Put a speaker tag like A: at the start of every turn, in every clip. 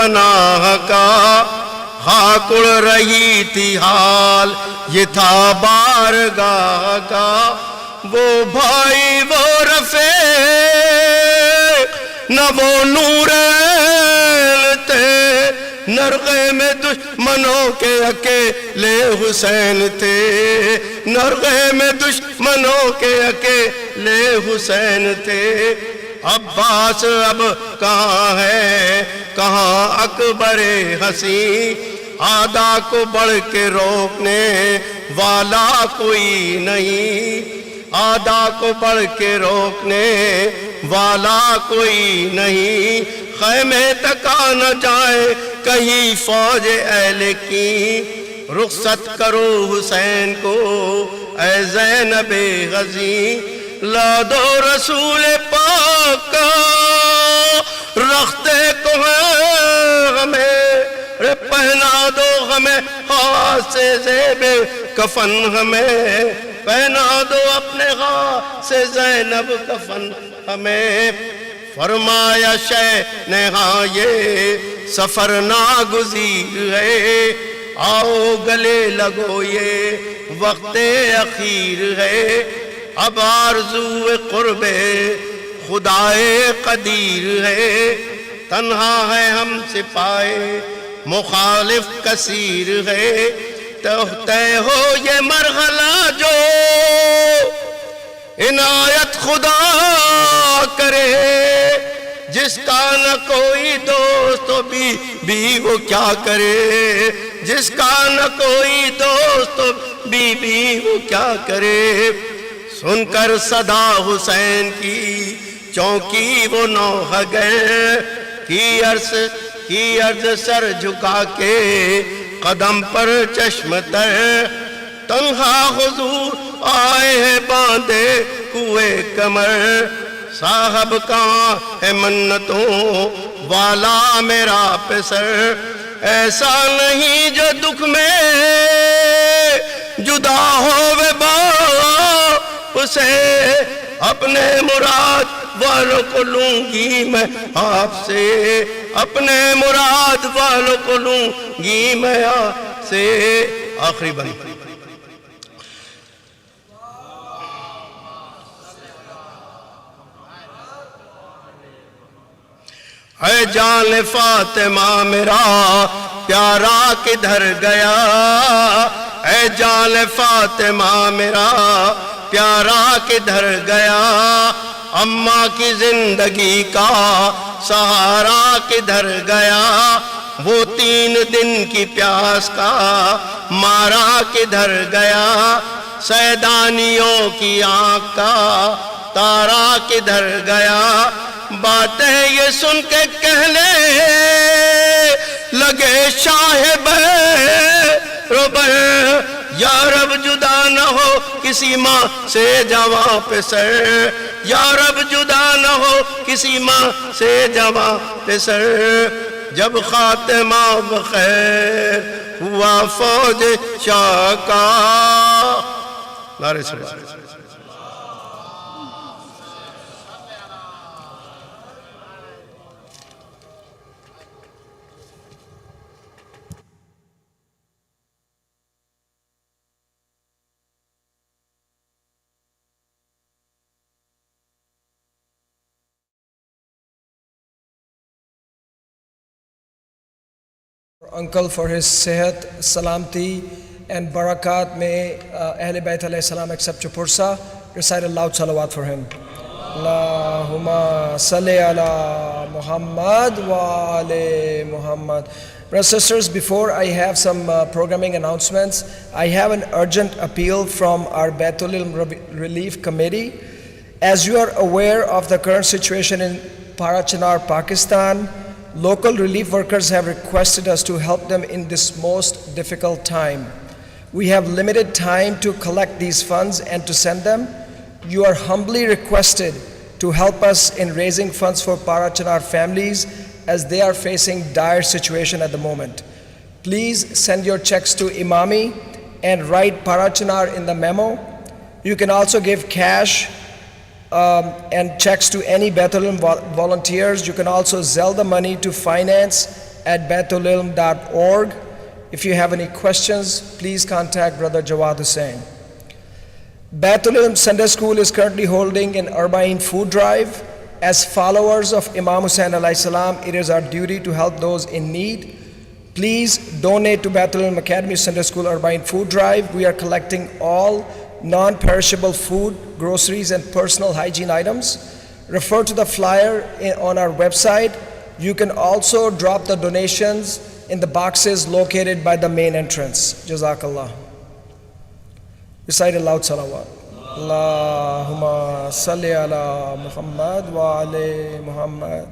A: پناہ کا، خاک اڑ رہی تھی حال یہ تھا بارگاہ کا، وہ بھائی وہ رفیق نہ وہ نورین تھے، نرغے میں دشمنوں کے اکیلے حسین تھے، نرغے میں دشمنوں کے اکیلے حسین تھے۔ عباس اب کہاں ہے، کہاں اکبر حسین، آدھا کو بڑھ کے روکنے والا کوئی نہیں، آدھا کو بڑھ کے روکنے والا کوئی نہیں، خیمے تک آ نہ جائے کہیں فوج اہل کی، رخصت کرو حسین کو اے زینب غزی، لا دو رسول پاک کا رختے کو ہے ہمیں، پہنا دو ہمیں ہاتھ سے زیب کفن، ہمیں پہنا دو اپنے ہاتھ سے زینب کفن ہمیں۔ فرمایا شیخ نے ہاں یہ سفر ناگزیر ہے، آؤ گلے لگو یہ وقت اخیر ہے، اب آرزو قرب خدائے قدیر ہے، تنہا ہے ہم سپاہی مخالف کثیر ہے، طے ہو یہ مرحلہ جو عنایت خدا کرے، جس کا نہ کوئی دوست بھی وہ کیا کرے، جس کا نہ کوئی دوست بھی وہ کیا کرے، سن کر صدا حسین کی چونکی وہ نوحہ گئے، کی عرض سر جھکا کے قدم پر چشم تر، تنہا حضور آئے ہیں باندھے ہوئے کمر، صاحب کہاں ہے منتوں والا میرا پسر، ایسا نہیں جو دکھ میں جدا ہوئے باپ سے، اپنے مراد والوں کو لوں گی میں آپ سے، اپنے مراد والوں کو لوں گی میں آپ سے۔ آخری بند، اے جان فاطمہ میرا پیارا کدھر گیا، اے جان فاطمہ میرا پیارا کدھر گیا، اماں کی زندگی کا سہارا کدھر گیا، وہ 3 دن کی پیاس کا مارا کدھر گیا، سیدانیوں کی آنکھ کا تارا کدھر گیا، باتیں یہ سن کے کہنے لگے شاہ بہر یا رب جدا نہ ہو کسی ماں سے جواں پہ سر، یا رب جدا نہ ہو کسی ماں سے جواں پہ سر، جب خاتمہ بخیر ہوا فوج شاہ کا، نعرہ سلام۔
B: Uncle for his sehat, salamti and barakat. May Ahle Bayt alayhi salam accept your pursa. Recite a loud salawat for him. Allahumma salli ala Muhammad wa ali Muhammad. Brothers and sisters, before I have some programming announcements, I have an urgent appeal from our Baitul Ilm Relief Committee. As you are aware of the current situation in Parachinar, Pakistan, local relief workers have requested us to help them in this most difficult time. We have limited time to collect these funds and to send them. You are humbly requested to help us in raising funds for Parachinar families as they are facing dire situation at the moment. Please send your checks to Imami and write Parachinar in the memo. You can also give cash and checks to any Baitul Ilm volunteers. You can also sell the money to finance shaykhreza@baitulilm.org. If you have any questions, please contact Brother Jawad Hussain. Baitul Ilm Sunday School is currently holding an Arba'in food drive. As followers of Imam Hussain alayhi salam, it is our duty to help those in need. Please donate to Baitul Ilm Academy Sunday School Arba'in food drive. We are collecting all non-perishable food, groceries, and personal hygiene items. Refer to the flyer on our website. You can also drop the donations in the boxes located by the main entrance. Jazakallah. Recite a loud salawat. Allahumma salli ala Muhammad wa ali Muhammad.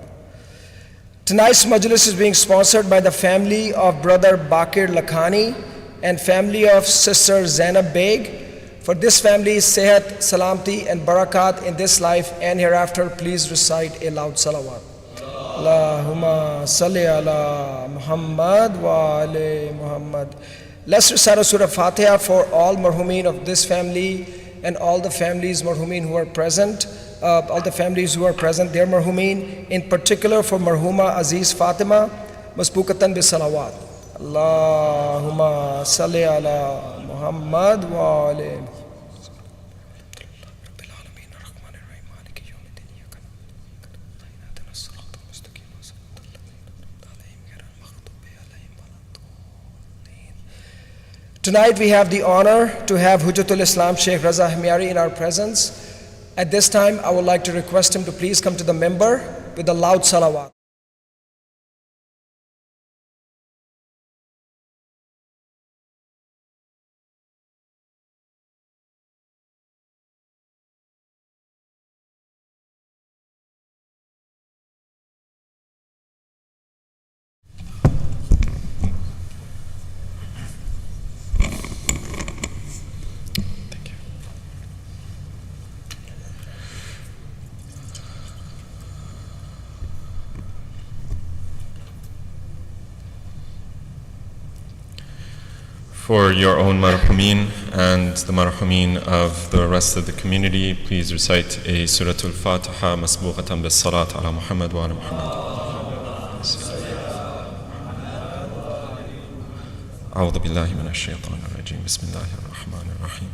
B: Tonight's Majalis is being sponsored by the family of Brother Bakir Lakhani and family of Sister Zainab Beg. For this family, sehat, salamti, and barakat in this life and hereafter, please recite a loud salawat. Allahumma salli ala Muhammad wa ali Muhammad. Let's recite a Surah Fatiha for all marhumin of this family and all the families marhumin who are present. All the families who are present, their marhumin, in particular for marhuma Aziz Fatima, masbukatan bi salawat. Allahumma salli ala Muhammad wa ali. Tonight we have the honor to have Hujjatul Islam Shaykh Reza Hemyari in our presence. At this time, I would like to request him to please come to the minbar with a loud salawat.
C: For your own marhumin and the marhumin of the rest of the community, please recite a Suratul Fatiha masbuqatan bis salat ala Muhammad wa ala Muhammad. A'udhu billahi minash shaitanir rajim. Bismillahir rahmanir rahim.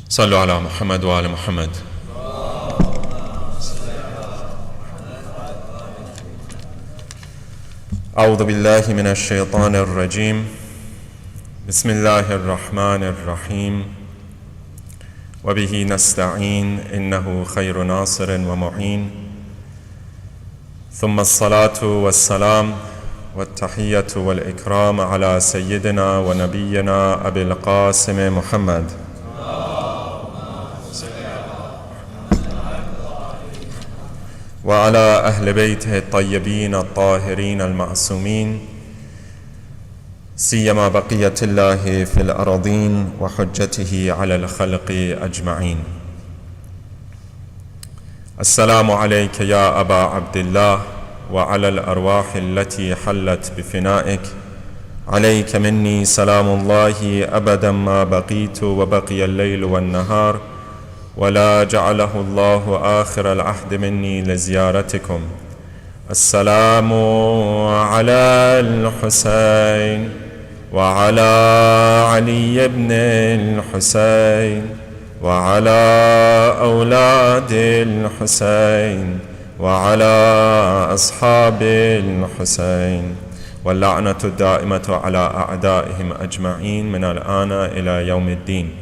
C: صلوا على محمد وآل محمد. أعوذ بالله من الشيطان الرجيم. بسم الله الرحمن الرحيم. وبه نستعين إنه خير ناصر ومعين. ثم الصلاة والسلام والتحية والإكرام على سيدنا ونبينا أبي القاسم محمد وعلى أهل بيته الطيبين الطاهرين المعصومين، سيما بقية الله في الأراضين وحجته على الخلق أجمعين. السلام عليك يا أبا عبد الله وعلى الأرواح التي حلت بفنائك. عليك مني سلام الله أبدا ما بقيت وبقي الليل والنهار، ولا جعله الله آخر العهد مني لزيارتكم. السلام على الحسين وعلى علي بن الحسين وعلى أولاد الحسين وعلى أصحاب الحسين، واللعنة الدائمة على أعدائهم أجمعين من الآن إلى يوم الدين.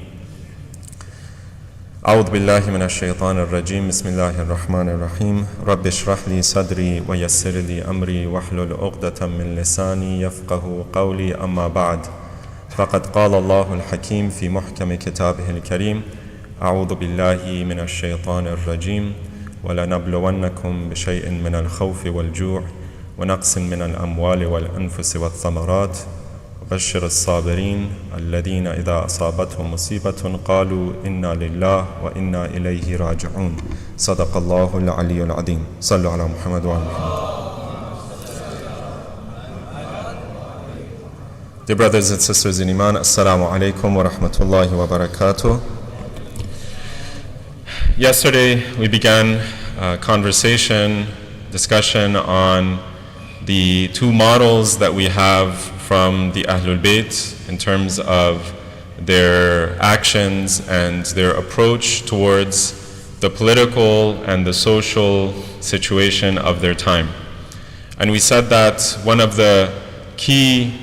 C: أعوذ بالله من الشيطان الرجيم. بسم الله الرحمن الرحيم. رب اشرح لي صدري ويسر لي أمري واحلل عقدة من لساني يفقه قولي. أما بعد، فقد قال الله الحكيم في محكم كتابه الكريم: أعوذ بالله من الشيطان الرجيم. ولنبلونكم بشيء من الخوف والجوع ونقص من الأموال والأنفس والثمرات بشر الصابرين الذين إذا أصابتهم مصيبة قالوا إنا لله وإنا إليه راجعون صدق الله العلي العظيم صلوا على محمد وعلى محمد. Dear brothers and sisters in Iman, Assalamu alaikum wa rahmatullahi wa barakatuh. Yesterday we began a discussion on the two models that we have from the Ahlul Bayt in terms of their actions and their approach towards the political and the social situation of their time. And we said that one of the key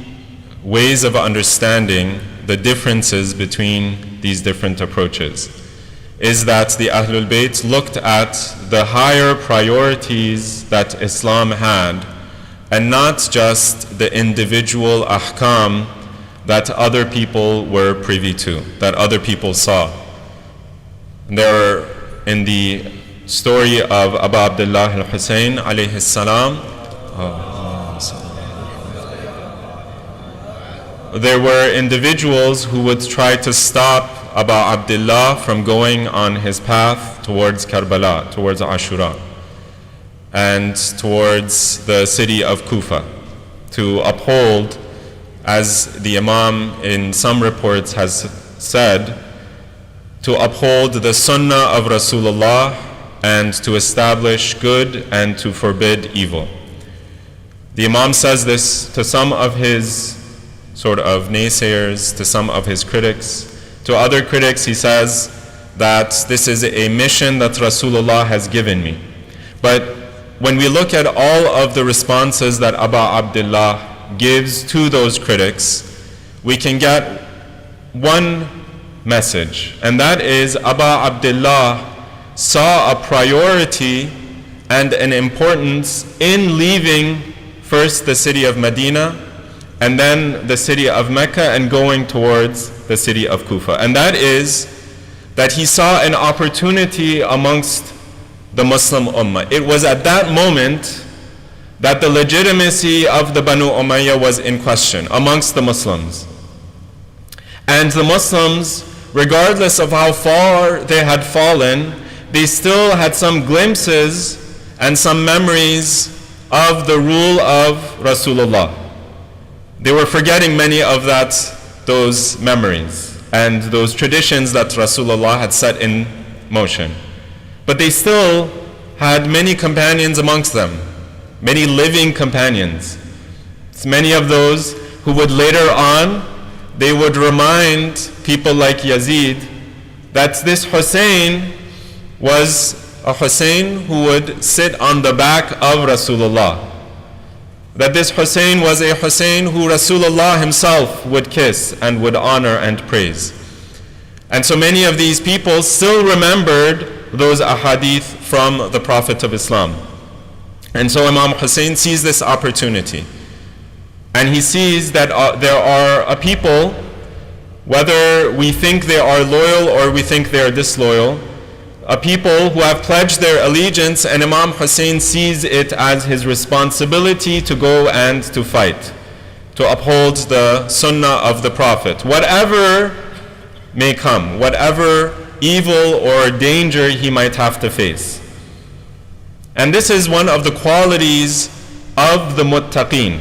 C: ways of understanding the differences between these different approaches is that the Ahlul Bayt looked at the higher priorities that Islam had and not just the individual ahkam that other people were privy to, that other people saw. There, in the story of Abu Abdullah al-Hussein alayhi salam, there were individuals who would try to stop Abu Abdullah from going on his path towards Karbala, towards Ashura, and towards the city of Kufa, to uphold, as the Imam in some reports has said, to uphold the Sunnah of Rasulullah and to establish good and to forbid evil. The Imam says this to some of his sort of naysayers, to some of his critics. To other critics he says that this is a mission that Rasulullah has given me. But when we look at all of the responses that Abu Abdullah gives to those critics, we can get one message, and that is Abu Abdullah saw a priority and an importance in leaving first the city of Medina and then the city of Mecca and going towards the city of Kufa. And that is that he saw an opportunity amongst the Muslim Ummah. It was at that moment that the legitimacy of the Banu Umayyah was in question amongst the Muslims. And the Muslims, regardless of how far they had fallen, they still had some glimpses and some memories of the rule of Rasulullah. They were forgetting many of those memories and those traditions that Rasulullah had set in motion. But they still had many companions amongst them, many living companions. Many of those who would later on, they would remind people like Yazid that this Hussein was a Hussein who would sit on the back of Rasulullah. That this Hussein was a Hussein who Rasulullah himself would kiss and would honor and praise. And so many of these people still remembered those ahadith from the Prophet of Islam. And so Imam Hussein sees this opportunity. And he sees that there are a people, whether we think they are loyal or we think they are disloyal, a people who have pledged their allegiance, and Imam Hussein sees it as his responsibility to go and to fight, to uphold the sunnah of the Prophet, whatever may come, whatever evil or danger he might have to face. And this is one of the qualities of the muttaqeen.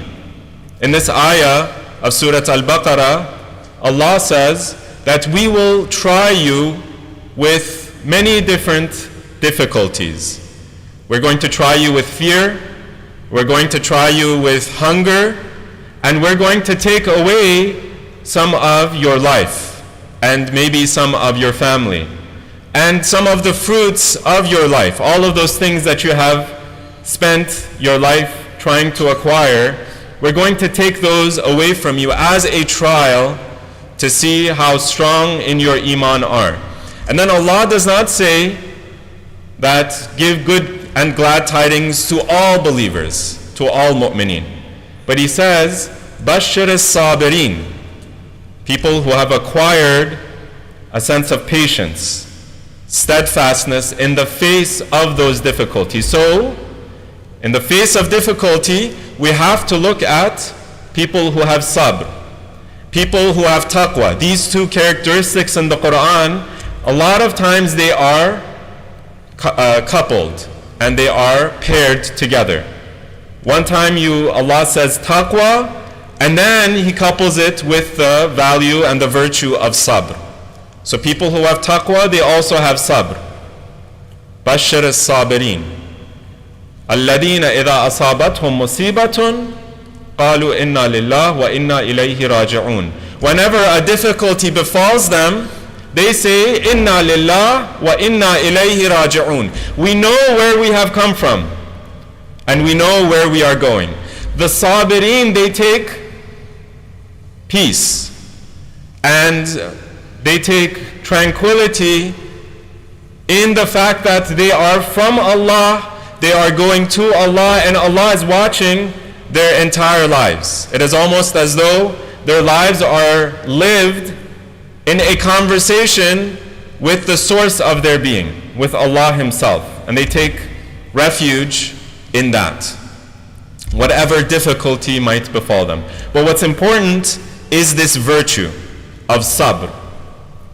C: In this ayah of Surah Al-Baqarah, Allah says that we will try you with many different difficulties. We're going to try you with fear, we're going to try you with hunger, and we're going to take away some of your life, and maybe some of your family, and some of the fruits of your life, all of those things that you have spent your life trying to acquire. We're going to take those away from you as a trial to see how strong in your iman are. And then Allah does not say that give good and glad tidings to all believers, to all mu'mineen. But He says, Bashir as-sabirin, people who have acquired a sense of patience, steadfastness in the face of those difficulties. So, in the face of difficulty, we have to look at people who have sabr. people who have taqwa. These two characteristics in the Quran, a lot of times they are coupled and they are paired together. One time Allah says taqwa, and then He couples it with the value and the virtue of sabr. So people who have taqwa, they also have sabr. Bashir as-sabirin. Alladina idha asabathum musibatun qalu inna lillah wa inna ilayhi raji'un. Whenever a difficulty befalls them, they say inna lillah wa inna ilayhi raji'un. We know where we have come from and we know where we are going. The sabirin, they take peace and they take tranquility in the fact that they are from Allah, they are going to Allah, and Allah is watching their entire lives. It is almost as though their lives are lived in a conversation with the source of their being, with Allah Himself, and they take refuge in that, whatever difficulty might befall them. But what's important is this virtue of sabr,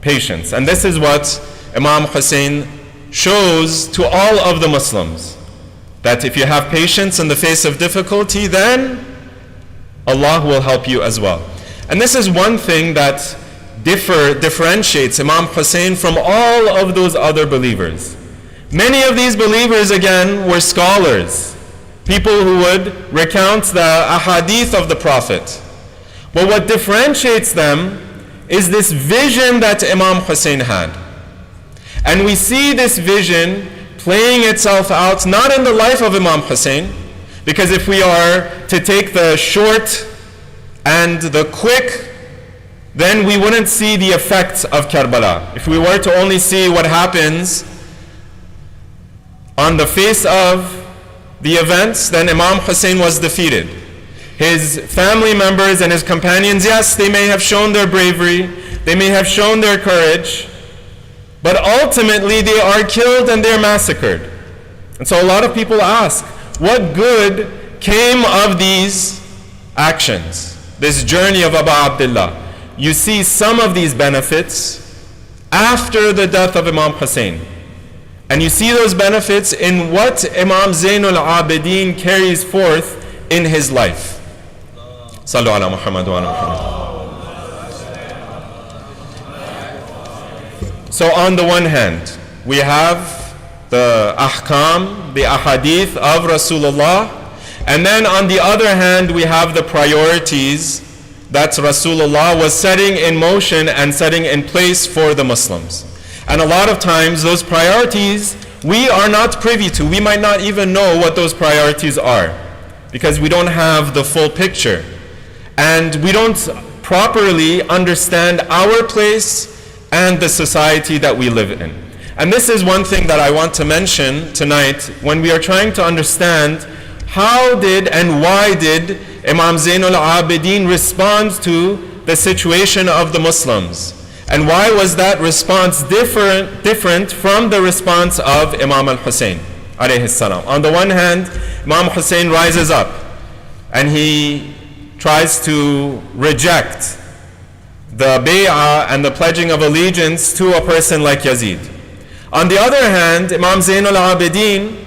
C: patience. And this is what Imam Hussein shows to all of the Muslims, that if you have patience in the face of difficulty, then Allah will help you as well. And this is one thing that differentiates Imam Hussein from all of those other believers. Many of these believers, again, were scholars, people who would recount the ahadith of the Prophet. But what differentiates them is this vision that Imam Hussein had. And we see this vision playing itself out not in the life of Imam Hussein, because if we are to take the short and the quick, then we wouldn't see the effects of Karbala. If we were to only see what happens on the face of the events, then Imam Hussein was defeated. His family members and his companions, yes, they may have shown their bravery, they may have shown their courage, but ultimately they are killed and they're massacred. And so a lot of people ask, what good came of these actions, this journey of Abu Abdullah? You see some of these benefits after the death of Imam Hussein. And you see those benefits in what Imam Zainul Abidin carries forth in his life. Sallu ala Muhammad wa ala Muhammad. So on the one hand, we have the ahkam, the ahadith of Rasulullah, and then on the other hand, we have the priorities that Rasulullah was setting in motion and setting in place for the Muslims. And a lot of times, those priorities we are not privy to. We might not even know what those priorities are, because we don't have the full picture. And we don't properly understand our place and the society that we live in. And this is one thing that I want to mention tonight when we are trying to understand how did and why did Imam Zainul Abidin respond to the situation of the Muslims. And why was that response different from the response of Imam al-Hussein alayhi salam? On the one hand, Imam Hussein rises up and he tries to reject the bay'ah and the pledging of allegiance to a person like Yazid. On the other hand, Imam Zainul Abidin,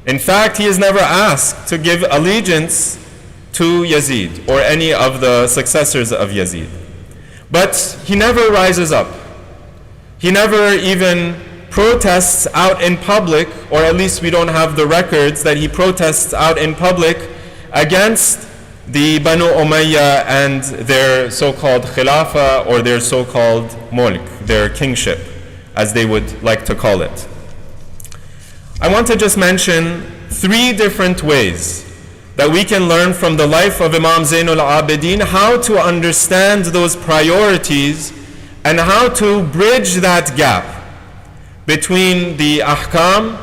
C: in fact, he is never asked to give allegiance to Yazid or any of the successors of Yazid. But he never rises up. He never even protests out in public, or at least we don't have the records that he protests out in public against the Banu Umayyah and their so-called Khilafah, or their so-called Mulk, their kingship, as they would like to call it. I want to just mention 3 different ways that we can learn from the life of Imam Zainul Abidin how to understand those priorities and how to bridge that gap between the ahkam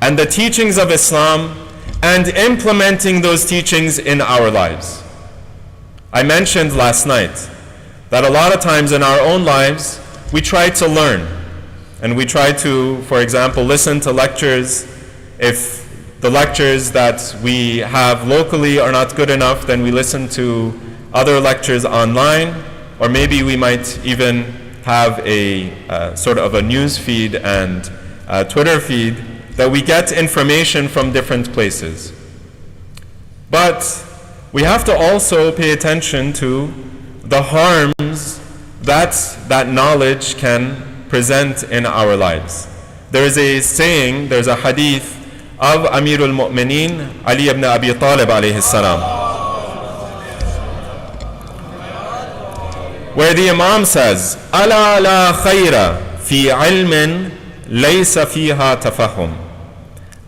C: and the teachings of Islam and implementing those teachings in our lives. I mentioned last night that a lot of times in our own lives we try to learn, and we try to, for example, listen to lectures. If the lectures that we have locally are not good enough, then we listen to other lectures online. or maybe we might even have a sort of a news feed and Twitter feed that we get information from different places. But we have to also pay attention to the harms that that knowledge can present in our lives. There is a saying, there's a hadith of Amirul Mu'mineen Ali ibn Abi Talib alayhi salam, where the Imam says, "Ala la khayra fi ilmin laysa fiha tafahum.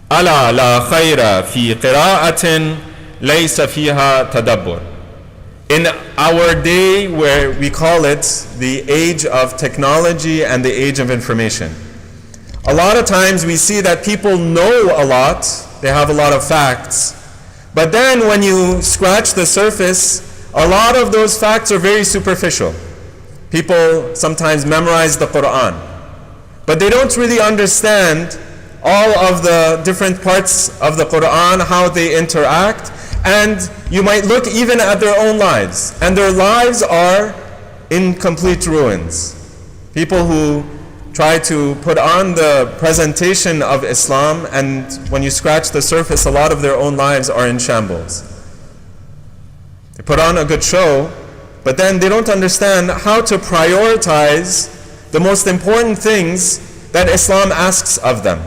C: Ala la khayra fi qira'atin laysa fiha tadabbur." In our day, where we call it the age of technology and the age of information, a lot of times we see that people know a lot, they have a lot of facts, but then when you scratch the surface, a lot of those facts are very superficial. People sometimes memorize the Quran, but they don't really understand all of the different parts of the Quran, how they interact, and you might look even at their own lives, and their lives are in complete ruins. People who try to put on the presentation of Islam, and when you scratch the surface, a lot of their own lives are in shambles. They put on a good show, but then they don't understand how to prioritize the most important things that Islam asks of them.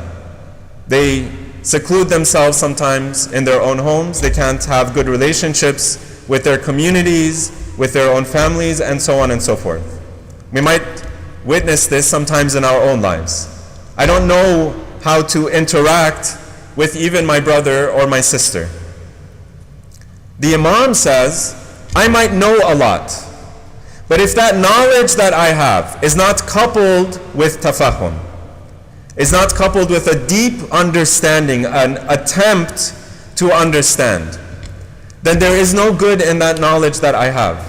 C: They seclude themselves sometimes in their own homes. They can't have good relationships with their communities, with their own families, and so on and so forth. We might witness this sometimes in our own lives. I don't know how to interact with even my brother or my sister. The Imam says, I might know a lot, but if that knowledge that I have is not coupled with tafahum, is not coupled with a deep understanding, an attempt to understand, then there is no good in that knowledge that I have.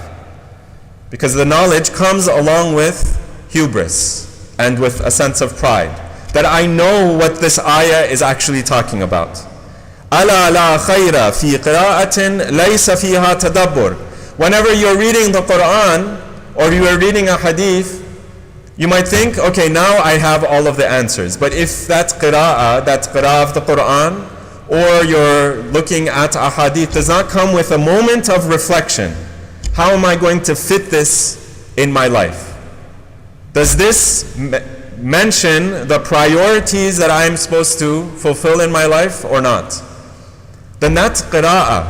C: Because the knowledge comes along with hubris and with a sense of pride, that I know what this ayah is actually talking about. Ala la khayra fi qira'atin laysa fiha tadabbur. Whenever you're reading the Quran or you are reading a hadith, you might think, okay, now I have all of the answers. But if that qira'ah of the Quran, or you're looking at a hadith, does not come with a moment of reflection, how am I going to fit this in my life? Does this mention the priorities that I'm supposed to fulfill in my life or not? Then that qira'ah,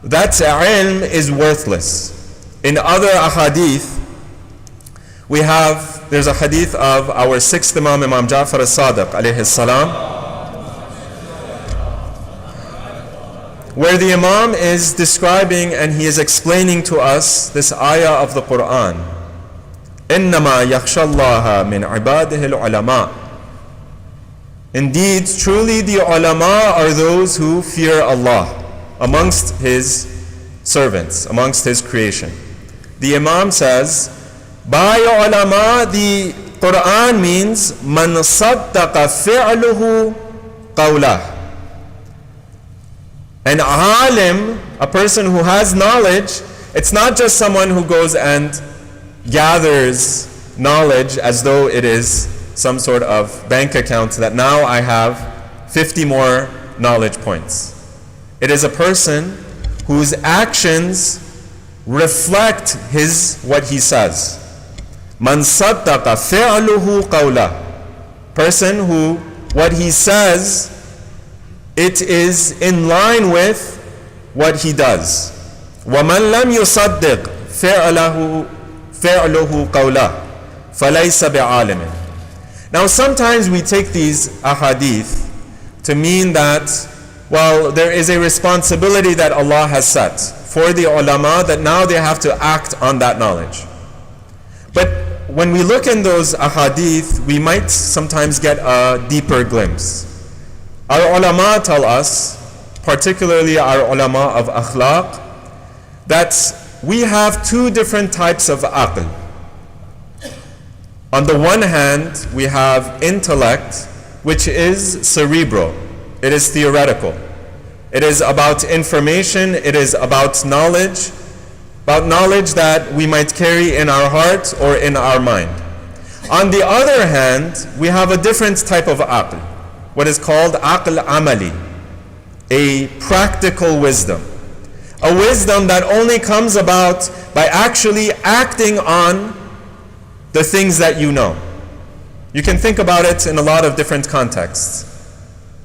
C: that ilm is worthless. In other ahadith, there's a hadith of our sixth Imam, Imam Ja'far al-Sadiq alayhi salam, where the Imam is describing and he is explaining to us this ayah of the Quran. إِنَّمَا يَخْشَى اللَّهَ مِنْ عِبَادِهِ الْعُلَمَاءِ. Indeed, truly the ulama are those who fear Allah amongst His servants, amongst His creation. The Imam says, by ulama, the Quran means مَنْ صَدَّقَ فِعْلُهُ قَوْلَهُ. An alim, a person who has knowledge, it's not just someone who goes and gathers knowledge as though it is some sort of bank account that now I have 50 more knowledge points. It is a person whose actions reflect what he says. Man saddaqa fi'luhu qawlah. Person who, what he says, it is in line with what he does. وَمَنْ لَمْ يُصَدِّقْ فِعْلُهُ قَوْلَهُ فَلَيْسَ بِعَالِمٍ. Now sometimes we take these ahadith to mean that, well, there is a responsibility that Allah has set for the ulama, that now they have to act on that knowledge. But when we look in those ahadith, we might sometimes get a deeper glimpse. Our ulama tell us, particularly our ulama of akhlaq, that we have two different types of aql. On the one hand, we have intellect, which is cerebral. It is theoretical. It is about information, it is about knowledge. about knowledge that we might carry in our heart or in our mind. On the other hand, we have a different type of aql, what is called aql amali, a practical wisdom. A wisdom that only comes about by actually acting on the things that you know. You can think about it in a lot of different contexts.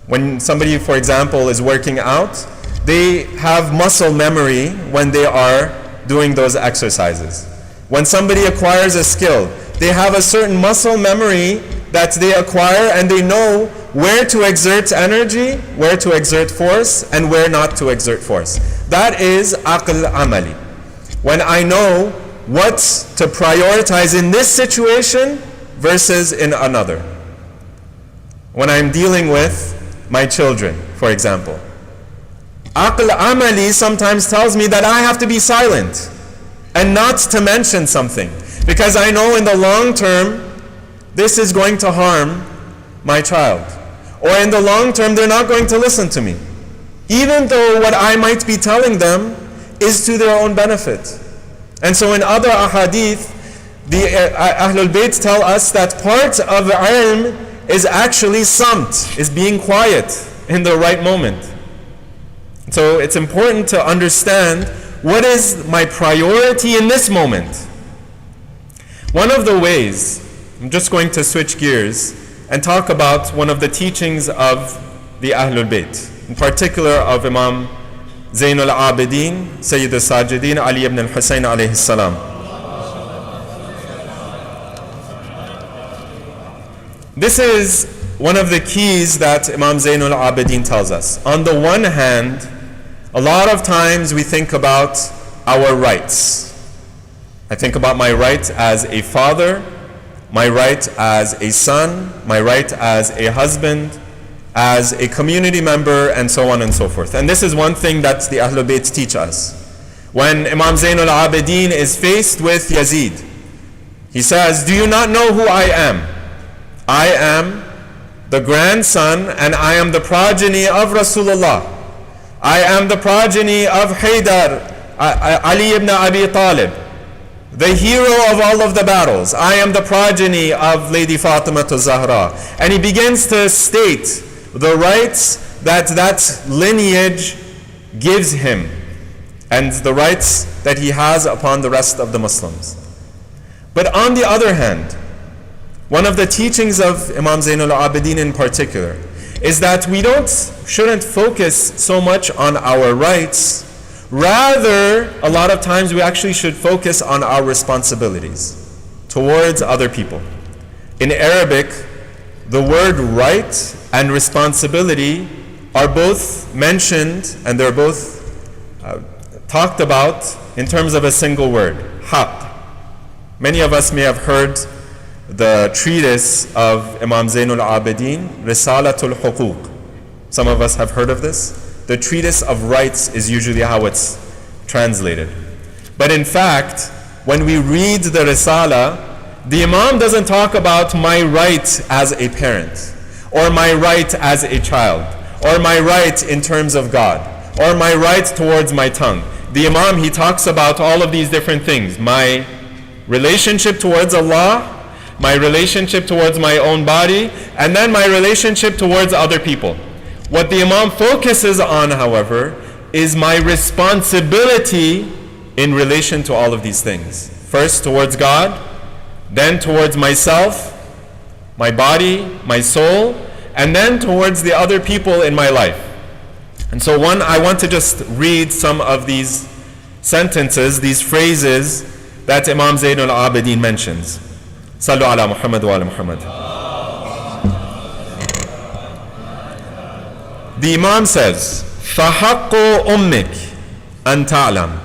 C: When somebody, for example, is working out, they have muscle memory when they are doing those exercises. When somebody acquires a skill, they have a certain muscle memory that they acquire, and they know where to exert energy, where to exert force, and where not to exert force. That is aql amali. When I know what to prioritize in this situation versus in another. When I'm dealing with my children, for example. Aql amali sometimes tells me that I have to be silent and not to mention something, because I know in the long term this is going to harm my child, or in the long term they're not going to listen to me, even though what I might be telling them is to their own benefit. And so in other ahadith, the Ahlul Bayt tell us that part of ilm is actually samt, is being quiet in the right moment. So it's important to understand what is my priority in this moment. One of the ways, I'm just going to switch gears and talk about one of the teachings of the Ahlul Bayt, in particular of Imam Zayn al-Abidin, Sayyid al-Sajidin, Ali ibn al-Husayn alayhi salam. This is one of the keys that Imam Zayn al-Abidin tells us. On the one hand, a lot of times we think about our rights. I think about my right as a father, my right as a son, my right as a husband, as a community member, and so on and so forth. And this is one thing that the Ahlul Bayt teach us. When Imam Zayn al-Abidin is faced with Yazid, he says, "Do you not know who I am? I am the grandson and I am the progeny of Rasulullah. I am the progeny of Haydar, Ali ibn Abi Talib, the hero of all of the battles. I am the progeny of Lady Fatima Zahra." And he begins to state the rights that lineage gives him and the rights that he has upon the rest of the Muslims. But on the other hand, one of the teachings of Imam Zayn al-Abidin in particular is that we shouldn't focus so much on our rights. Rather, a lot of times we actually should focus on our responsibilities towards other people. In Arabic, the word right and responsibility are both mentioned, and they're both talked about in terms of a single word, haqq. Many of us may have heard the treatise of Imam Zayn al-Abidin, Risalatul Huquq. Some of us have heard of this. The treatise of rights is usually how it's translated. But in fact, when we read the Risala, the Imam doesn't talk about my right as a parent, or my right as a child, or my right in terms of God, or my right towards my tongue. The Imam, he talks about all of these different things. My relationship towards Allah, my relationship towards my own body, and then my relationship towards other people. What the Imam focuses on, however, is my responsibility in relation to all of these things. First towards God, then towards myself, my body, my soul, and then towards the other people in my life. And so I want to just read some of these sentences, these phrases that Imam Zayn al-Abidin mentions. Sallu ala Muhammad wa ala Muhammad. The Imam says, فَحَقُّ أُمِّكِ أَن تَعْلَمْ.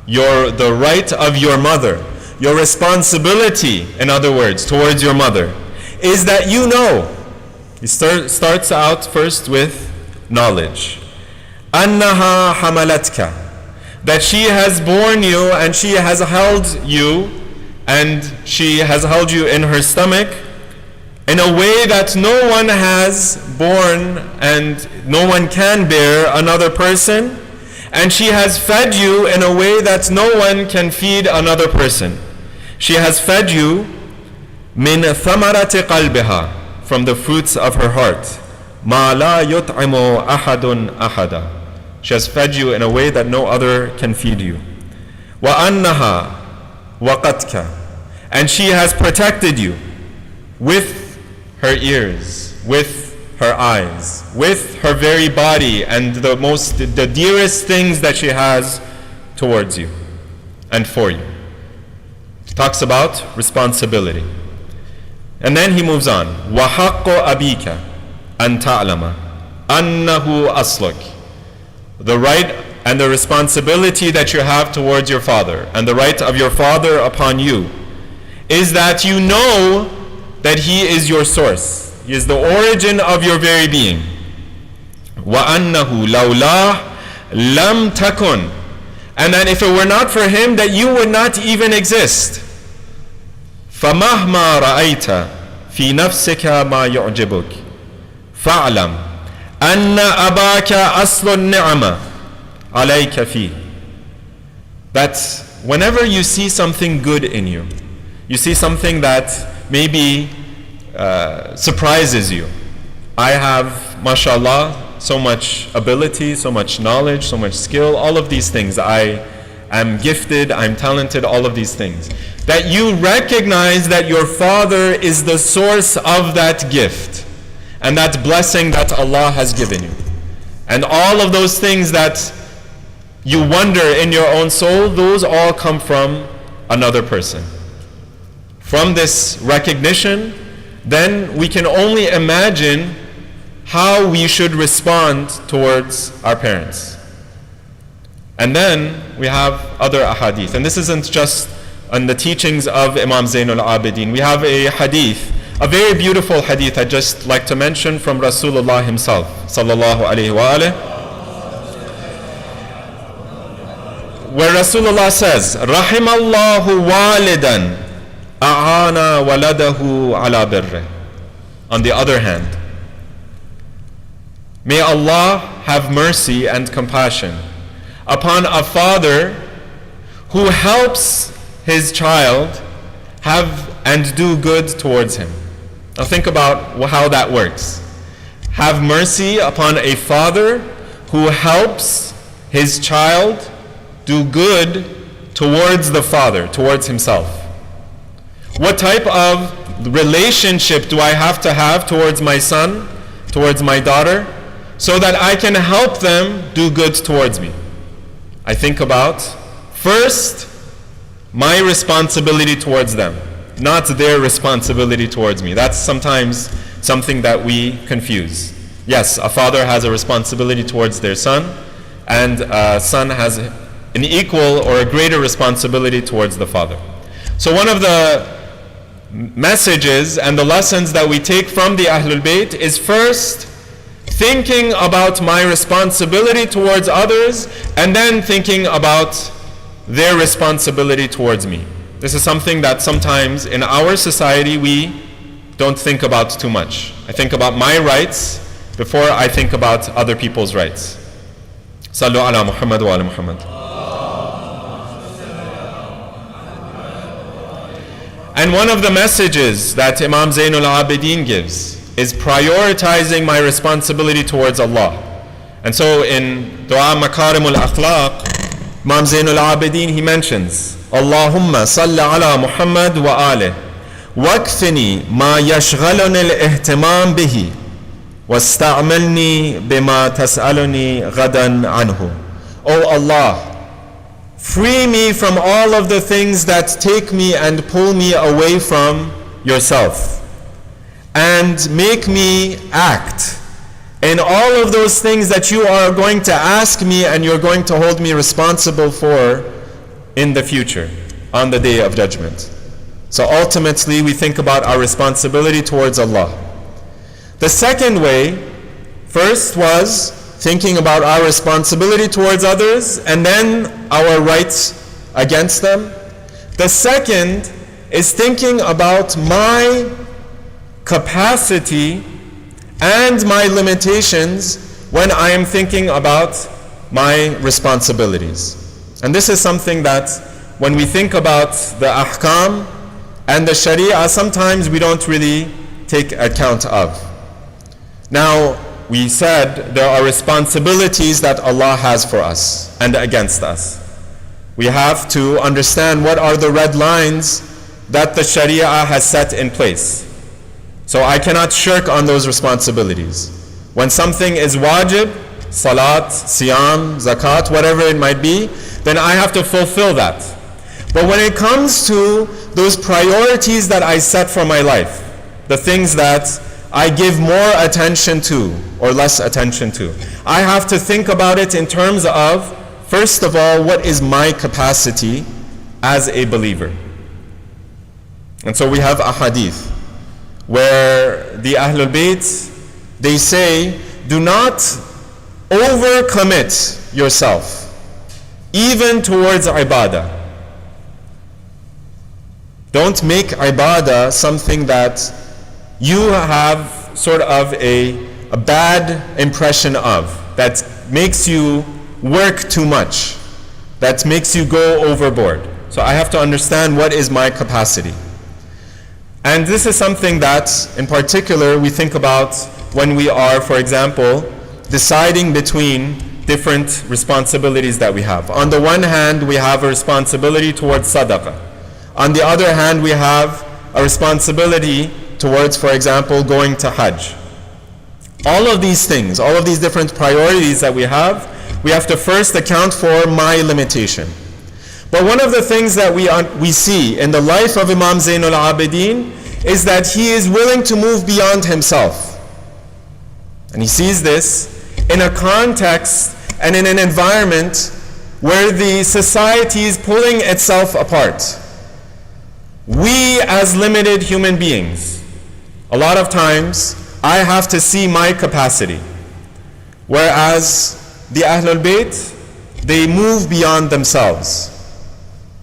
C: The right of your mother, your responsibility, in other words, towards your mother, is that you know. He starts out first with knowledge. أَنَّهَا حَمَلَتْكَ. That she has borne you and she has held you, and she has held you in her stomach in a way that no one has borne and no one can bear another person, and she has fed you in a way that no one can feed another person. She has fed you min thamarati qalbiha, from the fruits of her heart. Ma la yut'imu ahadun ahada. She has fed you in a way that no other can feed you. Wa annaha waqatka, and she has protected you with her ears, with her eyes, with her very body, and the dearest things that she has towards you and for you. Talks about responsibility. And then he moves on. وَحَقُّ أَبِيكَ أَن تَعْلَمَ أَنَّهُ أَصْلُكَ. The right and the responsibility that you have towards your father, and the right of your father upon you, is that you know that he is your source. He is the origin of your very being. وَأَنَّهُ لَوْلَاهُ لَمْ تَكُنْ. And that if it were not for him, that you would not even exist. فَمَهْمَا رَأَيْتَ فِي نَفْسِكَ مَا يُعْجِبُكَ فَاعْلَمْ أَنَّ أَبَاكَ أَصْلُ النِّعْمَةِ عَلَيْكَ فِيهِ. That whenever you see something good in you, you see something that maybe surprises you. I have, mashallah, so much ability, so much knowledge, so much skill, all of these things. I am gifted, I'm talented, all of these things. That you recognize that your father is the source of that gift and that blessing that Allah has given you. And all of those things that you wonder in your own soul, those all come from another person. From this recognition, then we can only imagine how we should respond towards our parents. And then we have other ahadith. And this isn't just on the teachings of Imam Zainul Abidin. We have a hadith, a very beautiful hadith I'd just like to mention from Rasulullah himself, sallallahu alayhi wa alayhi, where Rasulullah says, Rahimallahu walidan a'ana waladahu ala birri. On the other hand, may Allah have mercy and compassion upon a father who helps his child have and do good towards him. Now think about how that works. Have mercy upon a father who helps his child do good towards the father, towards himself. What type of relationship do I have to have towards my son, towards my daughter, so that I can help them do good towards me? I think about, first, my responsibility towards them, not their responsibility towards me. That's sometimes something that we confuse. Yes, a father has a responsibility towards their son, and a son has an equal or a greater responsibility towards the father. So one of the messages and the lessons that we take from the Ahlul Bayt is first thinking about my responsibility towards others, and then thinking about their responsibility towards me. This is something that sometimes in our society we don't think about too much. I think about my rights before I think about other people's rights. Sallu ala Muhammad wa ala Muhammad. And one of the messages that Imam Zainul Abidin gives is prioritizing my responsibility towards Allah. And so in Dua Makarimul Akhlaq, Imam Zainul Abidin, he mentions, Allahumma salli ala Muhammad wa alih, wakfini ma yashghaluni al-ihtimam bihi, wasta'amilni bima tas'aluni ghadan anhu. O Allah, free me from all of the things that take me and pull me away from yourself, and make me act in all of those things that you are going to ask me and you're going to hold me responsible for in the future, on the Day of Judgment. So ultimately we think about our responsibility towards Allah. The second way, first was thinking about our responsibility towards others and then our rights against them. The second is thinking about my capacity and my limitations when I am thinking about my responsibilities. And this is something that when we think about the ahkam and the sharia, sometimes we don't really take account of. Now, we said there are responsibilities that Allah has for us and against us. We have to understand what are the red lines that the sharia has set in place. So I cannot shirk on those responsibilities. When something is wajib, salat, siyam, zakat, whatever it might be, then I have to fulfill that. But when it comes to those priorities that I set for my life, the things that I give more attention to or less attention to, I have to think about it in terms of, first of all, what is my capacity as a believer? And so we have a hadith where the Ahlul Bayt, they say, do not overcommit yourself, even towards ibadah. Don't make ibadah something that you have sort of a bad impression of, that makes you work too much, that makes you go overboard. So I have to understand what is my capacity. And this is something that, in particular, we think about when we are, for example, deciding between different responsibilities that we have. On the one hand, we have a responsibility towards sadaqah. On the other hand, we have a responsibility towards, for example, going to Hajj. All of these things, all of these different priorities that we have to first account for my limitation. But one of the things that we see in the life of Imam Zainul Abidin is that he is willing to move beyond himself. And he sees this in a context and in an environment where the society is pulling itself apart. We as limited human beings, a lot of times I have to see my capacity. Whereas the Ahlul Bayt, they move beyond themselves.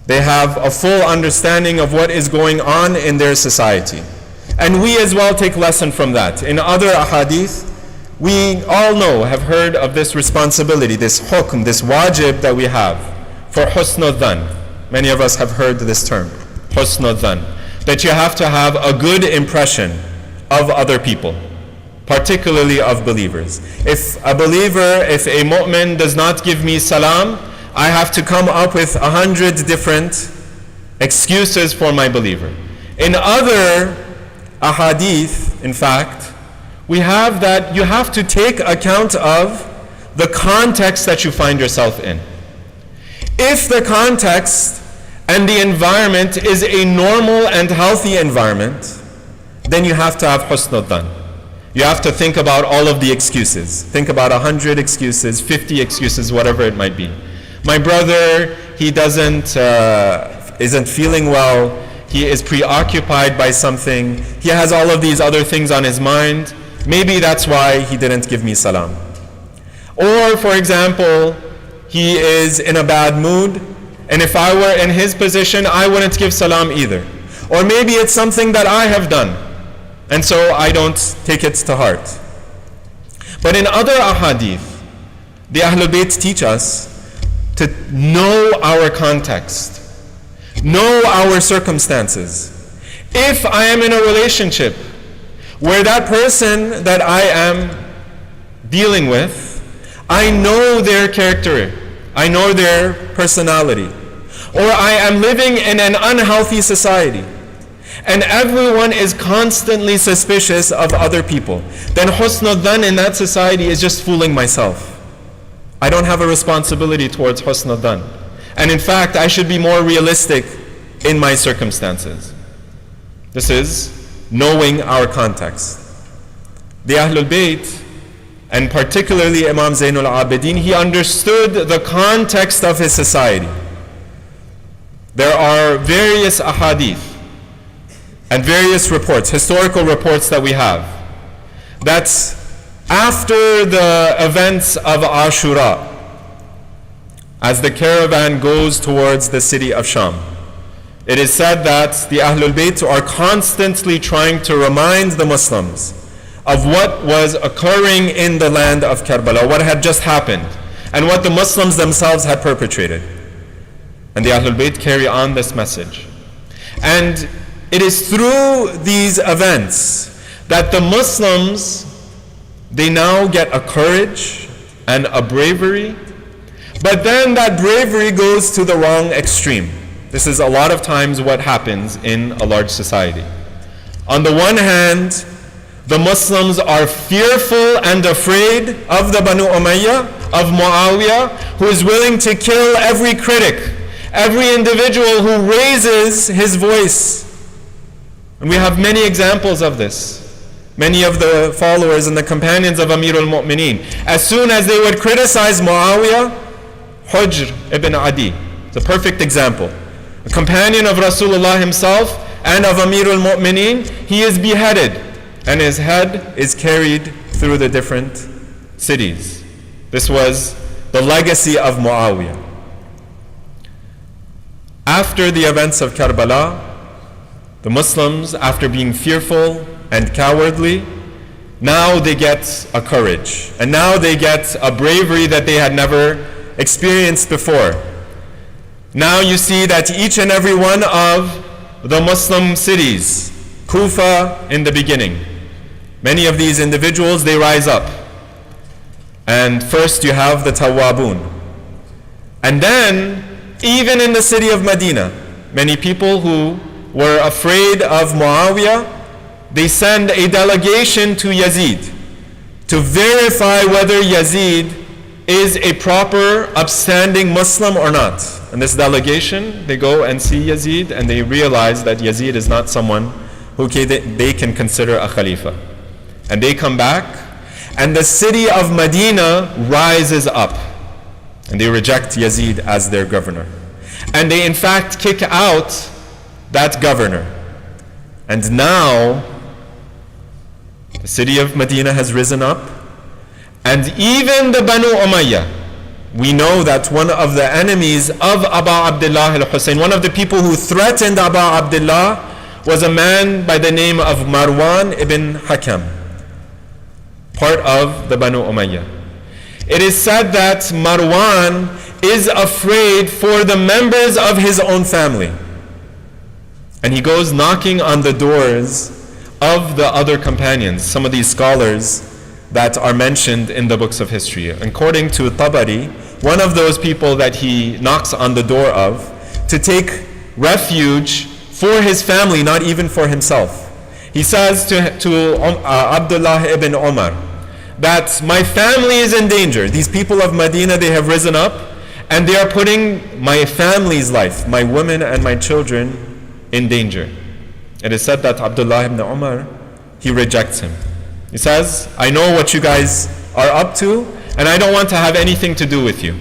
C: They have a full understanding of what is going on in their society. And we as well take lesson from that. In other ahadith, we all have heard of this responsibility, this hukm, this wajib that we have for husnul dhan. Many of us have heard this term, husnul dhan, that you have to have a good impression of other people, particularly of believers. If a mu'min does not give me salam, I have to come up with 100 different excuses for my believer. In other ahadith, in fact, we have that you have to take account of the context that you find yourself in. If the context and the environment is a normal and healthy environment, then you have to have husnul dhan. You have to think about all of the excuses. Think about 100 excuses, 50 excuses, whatever it might be. My brother, he isn't feeling well. He is preoccupied by something. He has all of these other things on his mind. Maybe that's why he didn't give me salam. Or, for example, he is in a bad mood, and if I were in his position, I wouldn't give salam either. Or maybe it's something that I have done, and so I don't take it to heart. But in other ahadith, the Ahlul Bayt teach us to know our context, know our circumstances. If I am in a relationship where that person that I am dealing with, I know their character, I know their personality, or I am living in an unhealthy society, and everyone is constantly suspicious of other people, then husnul dhan in that society is just fooling myself. I don't have a responsibility towards husnul dhan. And in fact, I should be more realistic in my circumstances. This is knowing our context. The Ahlul Bayt, and particularly Imam Zainul Abidin, he understood the context of his society. There are various ahadith and various reports, historical reports that we have, that after the events of Ashura, as the caravan goes towards the city of Sham, it is said that the Ahlul Bayt are constantly trying to remind the Muslims of what was occurring in the land of Karbala, what had just happened. and what the Muslims themselves had perpetrated. And the Ahlul Bayt carry on this message. And it is through these events that the Muslims, they now get a courage and a bravery, but then that bravery goes to the wrong extreme. This is a lot of times what happens in a large society. On the one hand, the Muslims are fearful and afraid of the Banu Umayyah, of Muawiyah, who is willing to kill every critic, every individual who raises his voice. And we have many examples of this. Many of the followers and the companions of Amir al-Mu'mineen, as soon as they would criticize Muawiyah, Hujr ibn Adi, it's a perfect example. A companion of Rasulullah himself and of Amir al-Mu'mineen, he is beheaded and his head is carried through the different cities. This was the legacy of Muawiyah. After the events of Karbala, the Muslims, after being fearful and cowardly, now they get a courage. And now they get a bravery that they had never experienced before. Now you see that each and every one of the Muslim cities, Kufa in the beginning, many of these individuals, they rise up. And first you have the Tawwabun. And then, even in the city of Medina, many people who were afraid of Muawiyah, they send a delegation to Yazid to verify whether Yazid is a proper, upstanding Muslim or not. And this delegation, they go and see Yazid and they realize that Yazid is not someone who they can consider a Khalifa. And they come back and the city of Medina rises up and they reject Yazid as their governor. And they in fact kick out that governor. And now the city of Medina has risen up, and even the Banu Umayyah, we know that one of the enemies of Abu Abdullah al-Hussein, one of the people who threatened Abu Abdullah, was a man by the name of Marwan ibn Hakam, part of the Banu Umayyah. It is said that Marwan is afraid for the members of his own family. And he goes knocking on the doors of the other companions, some of these scholars that are mentioned in the books of history. According to Tabari, one of those people that he knocks on the door of to take refuge for his family, not even for himself. He says to Abdullah ibn Umar that my family is in danger. These people of Medina, they have risen up and they are putting my family's life, my women and my children, in danger. It is said that Abdullah ibn Umar, he rejects him. He says, I know what you guys are up to and I don't want to have anything to do with you.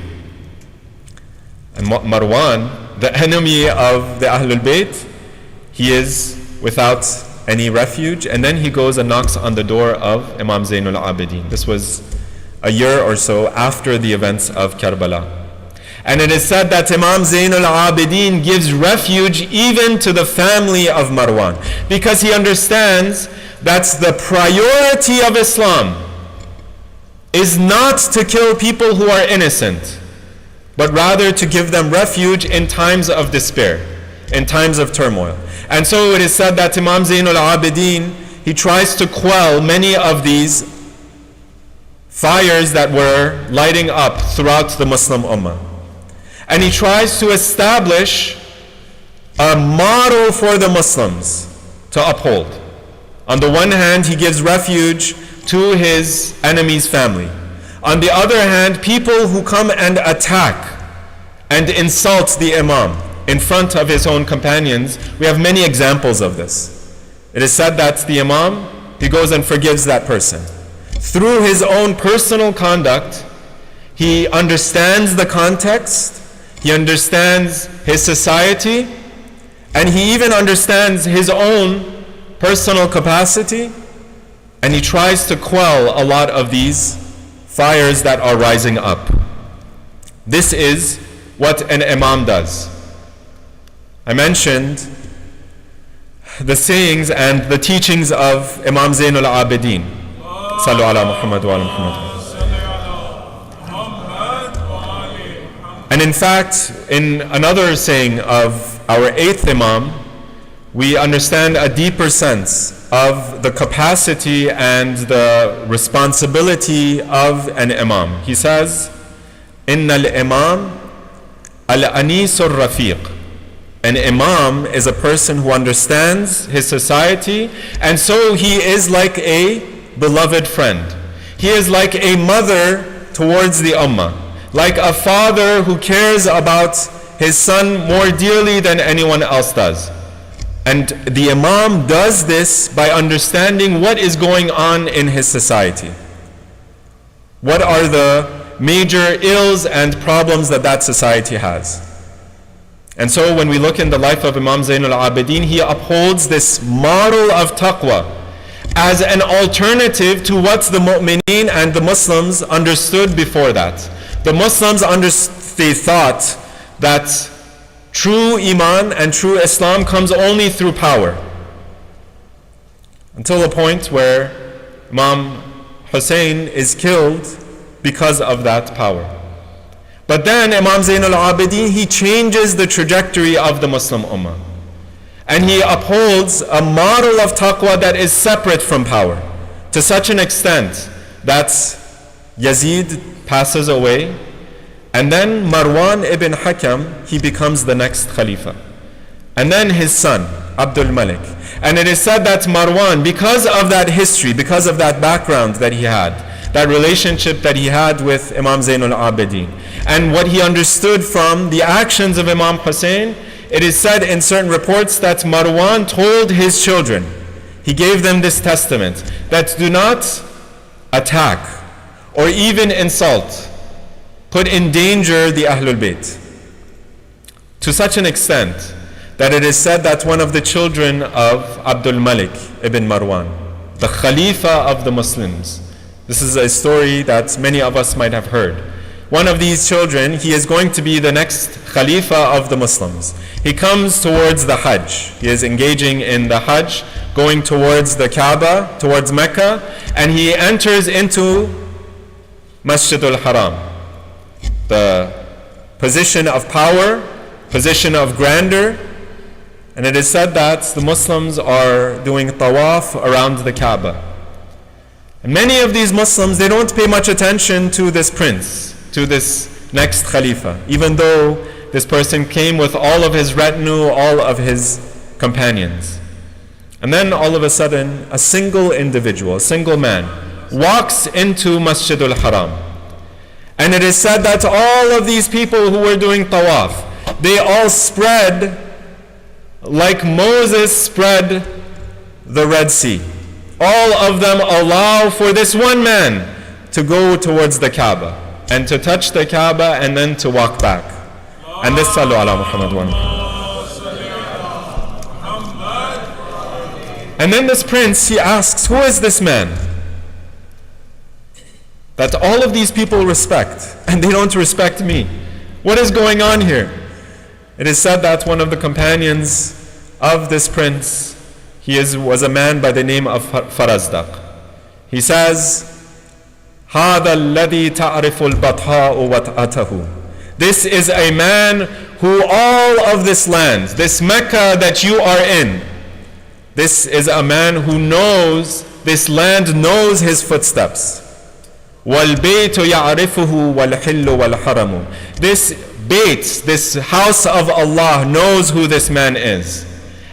C: And Marwan, the enemy of the Ahlul Bayt, he is without any refuge, and then he goes and knocks on the door of Imam Zainul Abidin. This was a year or so after the events of Karbala. And it is said that Imam Zainul Abidin gives refuge even to the family of Marwan, because he understands that the priority of Islam is not to kill people who are innocent, but rather to give them refuge in times of despair, in times of turmoil. And so it is said that Imam Zainul Abidin, he tries to quell many of these fires that were lighting up throughout the Muslim Ummah. And he tries to establish a model for the Muslims to uphold. On the one hand, he gives refuge to his enemy's family. On the other hand, people who come and attack and insult the Imam in front of his own companions, we have many examples of this. It is said that the Imam, he goes and forgives that person. Through his own personal conduct, he understands the context, he understands his society, and he even understands his own personal capacity, and he tries to quell a lot of these fires that are rising up. This is what an Imam does. I mentioned the sayings and the teachings of Imam Zainul Abidin. Sallu ala Muhammad wa ala Muhammad. And in fact, in another saying of our 8th Imam, we understand a deeper sense of the capacity and the responsibility of an Imam. He says, إِنَّ الْإِمَامِ الْأَنِيسُ الرَّفِيقُ. An Imam is a person who understands his society, and so he is like a beloved friend. He is like a mother towards the Ummah, like a father who cares about his son more dearly than anyone else does. And the Imam does this by understanding what is going on in his society. What are the major ills and problems that that society has? And so when we look in the life of Imam Zainul Abidin, he upholds this model of taqwa as an alternative to what the mu'mineen and the Muslims understood before that. The Muslims they thought that true Iman and true Islam comes only through power. Until a point where Imam Hussein is killed because of that power. But then Imam Zainul Abidin, he changes the trajectory of the Muslim Ummah. And he upholds a model of taqwa that is separate from power, to such an extent that Yazid passes away, and then Marwan ibn Hakam, he becomes the next Khalifa. And then his son, Abdul Malik. And it is said that Marwan, because of that history, because of that background that he had, that relationship that he had with Imam Zainul Abidin, and what he understood from the actions of Imam Hussein, it is said in certain reports that Marwan told his children, he gave them this testament, that do not attack or even insult, put in danger the Ahlul Bayt. To such an extent that it is said that one of the children of Abdul Malik ibn Marwan, the Khalifa of the Muslims, this is a story that many of us might have heard. One of these children, he is going to be the next Khalifa of the Muslims. He comes towards the Hajj. He is engaging in the Hajj, going towards the Kaaba, towards Mecca, and he enters into Masjidul Haram, the position of power, position of grandeur. And it is said that the Muslims are doing tawaf around the Kaaba. And many of these Muslims, they don't pay much attention to this prince, to this next Khalifa, even though this person came with all of his retinue, all of his companions. And then all of a sudden, a single individual, a single man, walks into Masjidul Haram. And it is said that all of these people who were doing tawaf, they all spread like Moses spread the Red Sea. All of them allow for this one man to go towards the Kaaba and to touch the Kaaba and then to walk back. And this Sallu ala Muhammad one. And then this prince, he asks, who is this man that all of these people respect and they don't respect me? What is going on here? It is said that one of the companions of this prince, was a man by the name of Farazdaq. He says, هَذَا الَّذِي تَعْرِفُ الْبَطْحَاءُ وَتْأَتَهُ. This is a man who all of this land, this Mecca that you are in, this is a man who knows, this land knows his footsteps. وَالْبَيْتُ يَعْرِفُهُ وَالْحِلُّ وَالْحَرَمُ. This Bayt, this house of Allah, knows who this man is.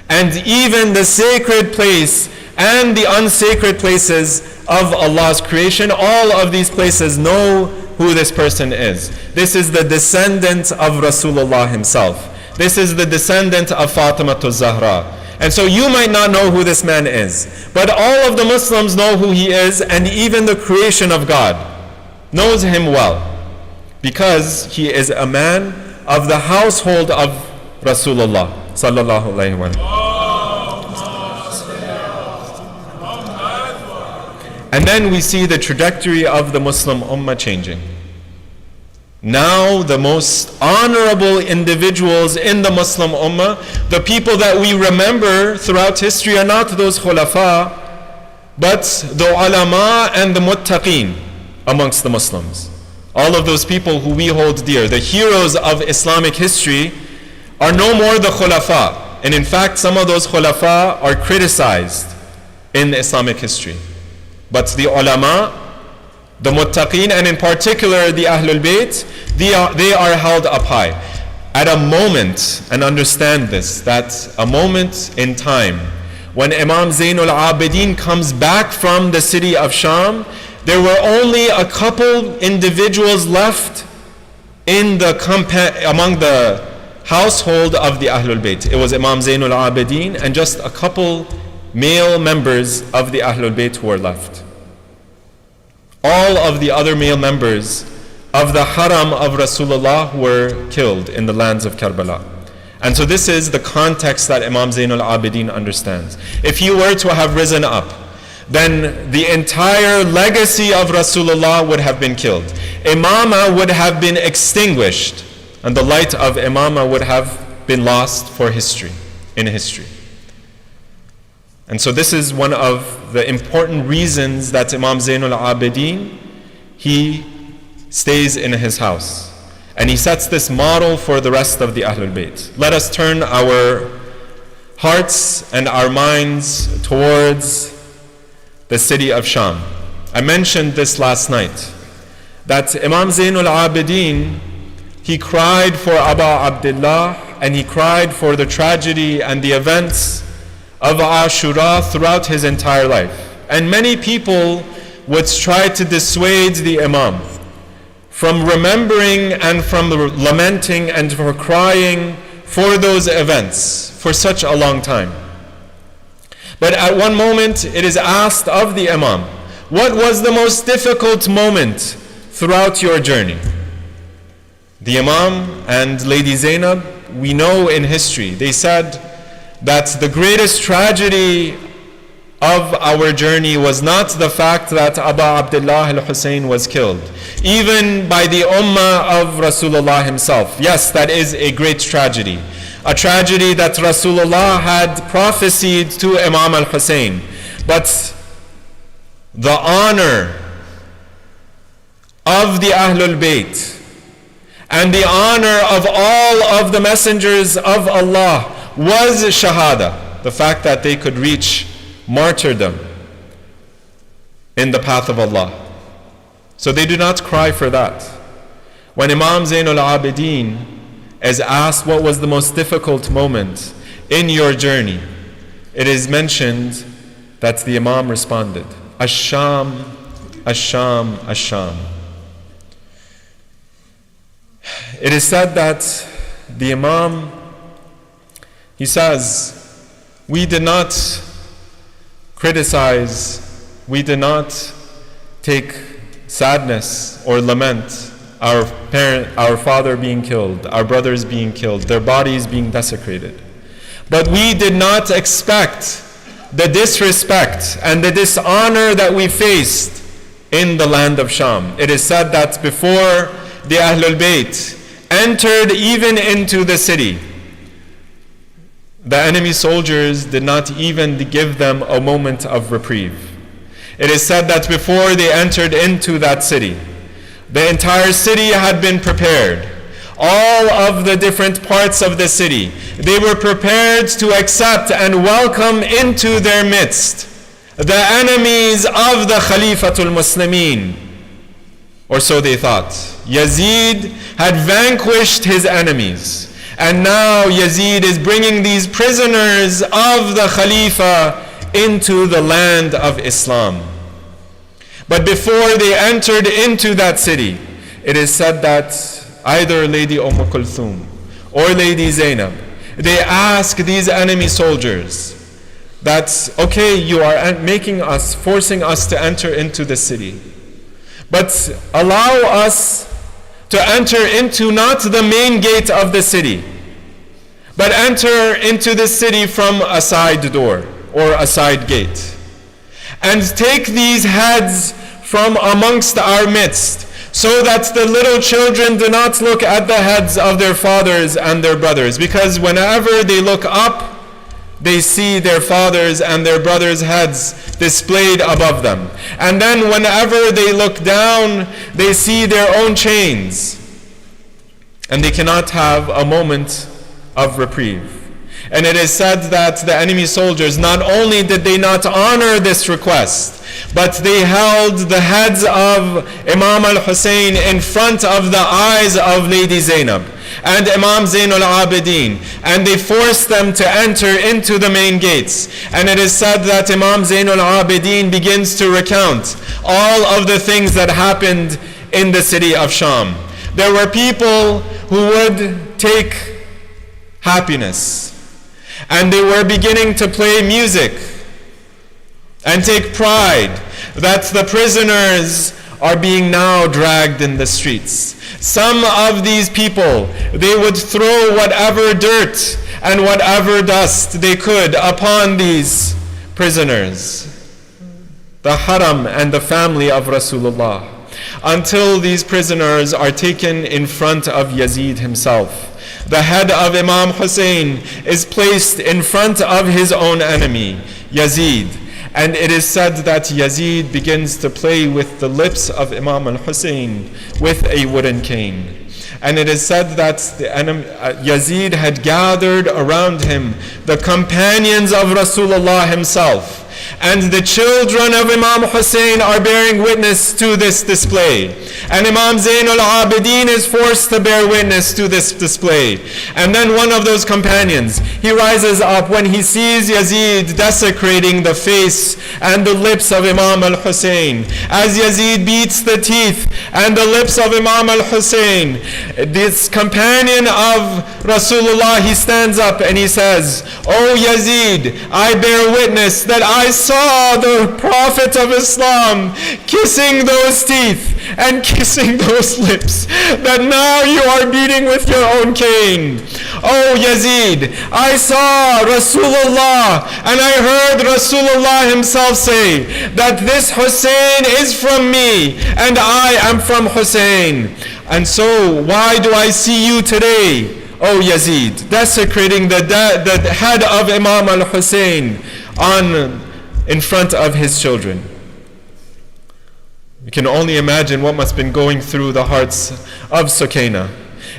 C: And even the sacred place and the unsacred places of Allah's creation, all of these places know who this person is. This is the descendant of Rasulullah himself. This is the descendant of Fatima Zahra. And so you might not know who this man is, but all of the Muslims know who he is, and even the creation of God knows him well, because he is a man of the household of Rasulullah sallallahu alayhi wa sallam. And then we see the trajectory of the Muslim Ummah changing. Now the most honorable individuals in the Muslim Ummah, the people that we remember throughout history, are not those khulafa, but the ulama and the muttaqeen amongst the Muslims. all of those people who we hold dear, the heroes of Islamic history, are no more the khulafa. And in fact, some of those khulafa are criticized in Islamic history. But the ulama, the muttaqeen, and in particular the Ahlul Bayt, they are held up high. At a moment, and understand this, that a moment in time, when Imam Zainul Abidin comes back from the city of Sham, there were only a couple individuals left in among the household of the Ahlul Bayt. It was Imam Zainul Abidin and just a couple male members of the Ahlul Bayt who were left. All of the other male members of the Haram of Rasulullah were killed in the lands of Karbala. And so this is the context that Imam Zainul Abidin understands. If he were to have risen up, then the entire legacy of Rasulullah would have been killed. Imamah would have been extinguished, and the light of Imamah would have been lost for history, in history. And so this is one of the important reasons that Imam Zainul Abidin, he stays in his house. And he sets this model for the rest of the Ahlul Bayt. Let us turn our hearts and our minds towards the city of Sham. I mentioned this last night, that Imam Zainul Abidin, he cried for Abu Abdullah, and he cried for the tragedy and the events of Ashura throughout his entire life. And many people would try to dissuade the Imam from remembering and from lamenting and for crying for those events for such a long time. But at one moment it is asked of the Imam, what was the most difficult moment throughout your journey? The Imam and Lady Zainab, we know in history, they said that the greatest tragedy of our journey was not the fact that Abu Abdullah al-Hussein was killed, even by the ummah of Rasulullah himself. Yes, that is a great tragedy. A tragedy that Rasulullah had prophesied to Imam al-Hussein. But the honor of the Ahlul Bayt and the honor of all of the messengers of Allah was shahada, the fact that they could reach martyrdom in the path of Allah. So they do not cry for that. When Imam Zainul Abidin is asked what was the most difficult moment in your journey, it is mentioned that the Imam responded, Ash-Sham, Ash-Sham, Ash-Sham. It is said that the Imam, he says, we did not criticize, we did not take sadness or lament our father being killed, our brothers being killed, their bodies being desecrated. But we did not expect the disrespect and the dishonor that we faced in the land of Sham. It is said that before the Ahlul Bayt entered even into the city, the enemy soldiers did not even give them a moment of reprieve. It is said that before they entered into that city, the entire city had been prepared. All of the different parts of the city, they were prepared to accept and welcome into their midst the enemies of the Khalifatul Muslimin. Or so they thought. Yazid had vanquished his enemies. And now Yazid is bringing these prisoners of the Khalifa into the land of Islam. But before they entered into that city, it is said that either Lady Kulthum or Lady Zainab, they ask these enemy soldiers that, okay, you are forcing us to enter into the city, but allow us to enter into not the main gate of the city, but enter into the city from a side door or a side gate, and take these heads from amongst our midst, so that the little children do not look at the heads of their fathers and their brothers, because whenever they look up, they see their fathers and their brothers' heads displayed above them. And then whenever they look down, they see their own chains. And they cannot have a moment of reprieve. And it is said that the enemy soldiers, not only did they not honor this request, but they held the heads of Imam al-Hussein in front of the eyes of Lady Zainab and Imam Zain al-Abidin, and they forced them to enter into the main gates. And it is said that Imam Zain al-Abidin begins to recount all of the things that happened in the city of Sham. There were people who would take happiness, and they were beginning to play music and take pride that the prisoners are being now dragged in the streets. Some of these people, they would throw whatever dirt and whatever dust they could upon these prisoners, the Haram and the family of Rasulullah, until these prisoners are taken in front of Yazid himself. The head of Imam Hussein is placed in front of his own enemy, Yazid. And it is said that Yazid begins to play with the lips of Imam al-Hussein with a wooden cane. And it is said that Yazid had gathered around him the companions of Rasulullah himself. And the children of Imam Hussein are bearing witness to this display. And Imam Zain al-Abidin is forced to bear witness to this display. And then one of those companions, he rises up when he sees Yazid desecrating the face and the lips of Imam al-Hussein. As Yazid beats the teeth and the lips of Imam al-Hussein, this companion of Rasulullah, he stands up and he says, "O Yazid, I bear witness that I saw the Prophet of Islam kissing those teeth and kissing those lips, that now you are beating with your own cane. Oh Yazid, I saw Rasulullah and I heard Rasulullah himself say that this Hussein is from me and I am from Hussein. And so why do I see you today, O Yazid, desecrating the head of Imam al-Hussein in front of his children?" You can only imagine what must have been going through the hearts of Sukaina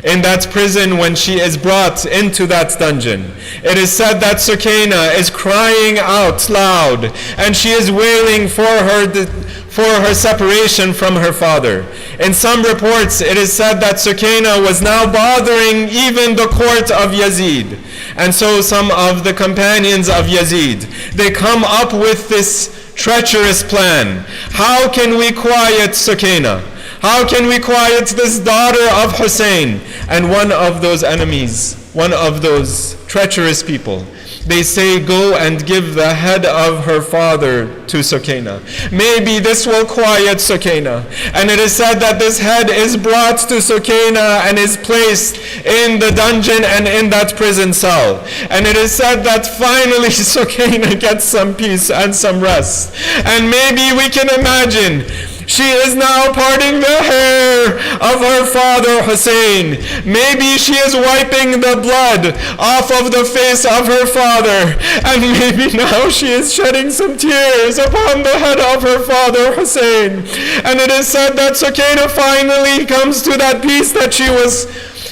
C: in that prison when she is brought into that dungeon. It is said that Sukaina is crying out loud and she is wailing for her separation from her father. In some reports, it is said that Sukaina was now bothering even the court of Yazid. And so some of the companions of Yazid, they come up with this treacherous plan. How can we quiet Sukaina? How can we quiet this daughter of Hussein? And one of those enemies, one of those treacherous people, they say, "Go and give the head of her father to Sukaina. Maybe this will quiet Sukaina." And it is said that this head is brought to Sukaina and is placed in the dungeon and in that prison cell. And it is said that finally Sukaina gets some peace and some rest. And maybe we can imagine she is now parting the hair of her father Hussein. Maybe she is wiping the blood off of the face of her father. And maybe now she is shedding some tears upon the head of her father Hussein. And it is said that Sukaina finally comes to that peace that she was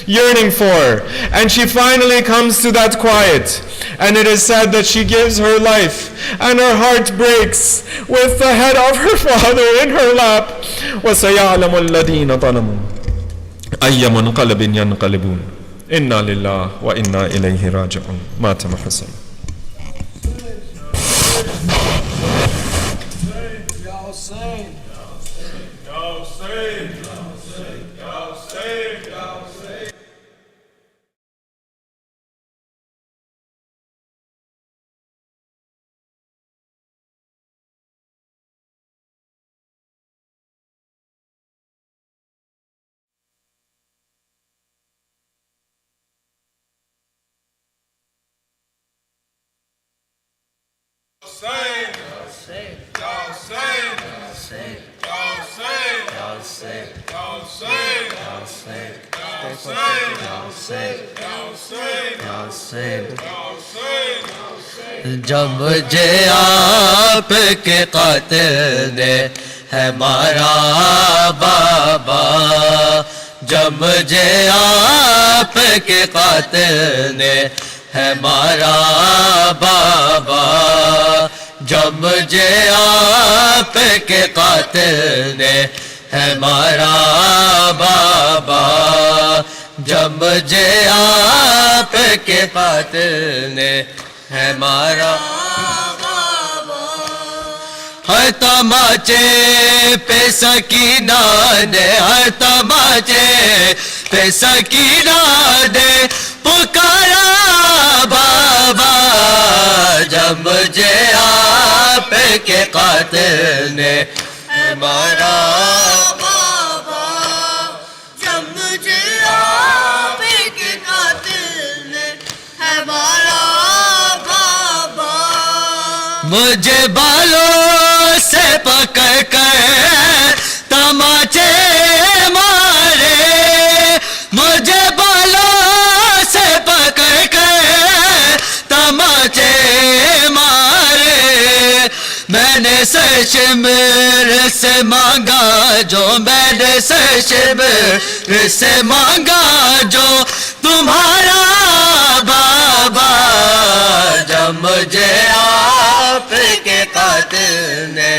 C: yearning for. And she finally comes to that quiet. And it is said that she gives her life and her heart breaks with the head of her father in her lap. وَسَيَعْلَمُ الَّذِينَ ظَلَمُوا أَيَّ مُنْقَلَبٍ يَنْقَلِبُونَ إِنَّا لِلَّهِ وَإِنَّا إِلَيْهِ رَاجِعُونَ. مات حسين.
D: جب مجھے آپ کے قاتل نے ہے مارا بابا، جب مجھے آپ کے قاتل نے ہے مارا بابا، جب مجھے آپ کے قاتل نے ہے مارا بابا، جب مجھے آپ کے قاتل نے ہے مارا ہر تماچے پہ سکینہ نے، ہر تماچے پہ سکینہ نے پکارا بابا، جب مجھے آپ کے قاتل نے ہے مارا بابا، جب مجھے آپ کے قاتل نے ہے مارا بابا، مجھے بالوں سے پکڑ کر تماچے مارے، مجھے بالوں سے پکڑ کر تماچے مارے، میں نے سرشمر سے مانگا جو، میں نے سرشمر سے مانگا جو تمہارا بابا، جب مجھے آپ کے قاتل نے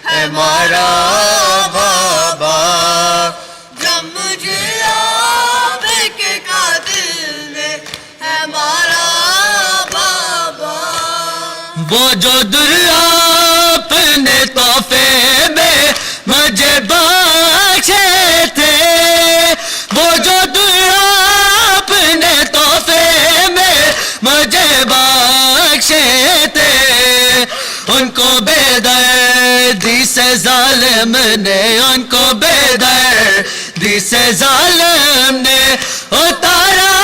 D: ہے مارا بابا، جب مجھے آپ کے قاتل نے ہے مارا بابا، وہ جو دریا اپنے تحفے میں مجھے بخشے تھے، وہ جو دریا اپنے تحفے میں مجھے بخشے تھے، ان کو بے دردی سے ظالم نے، ان کو بے دردی سے ظالم نے اتارا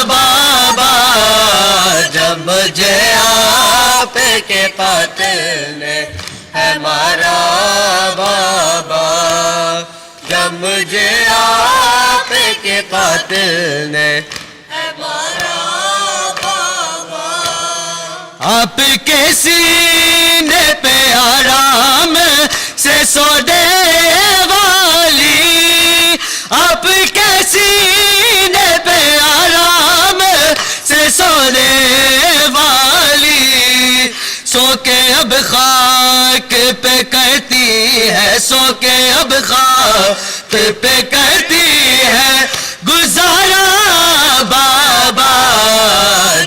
D: بابا، جب مجھے آپ کے قاتل نے ہے مارا بابا، جب مجھے آپ کے قاتل نے ہے مارا بابا، آپ کے سینے پہ آرام سے سودے والی، آپ کے سینے پہ آرام سے سودے والی، سو کے اب خاک پہ کرتی ہے، سو کے اب خاک پہ کرتی ہے گزارا بابا،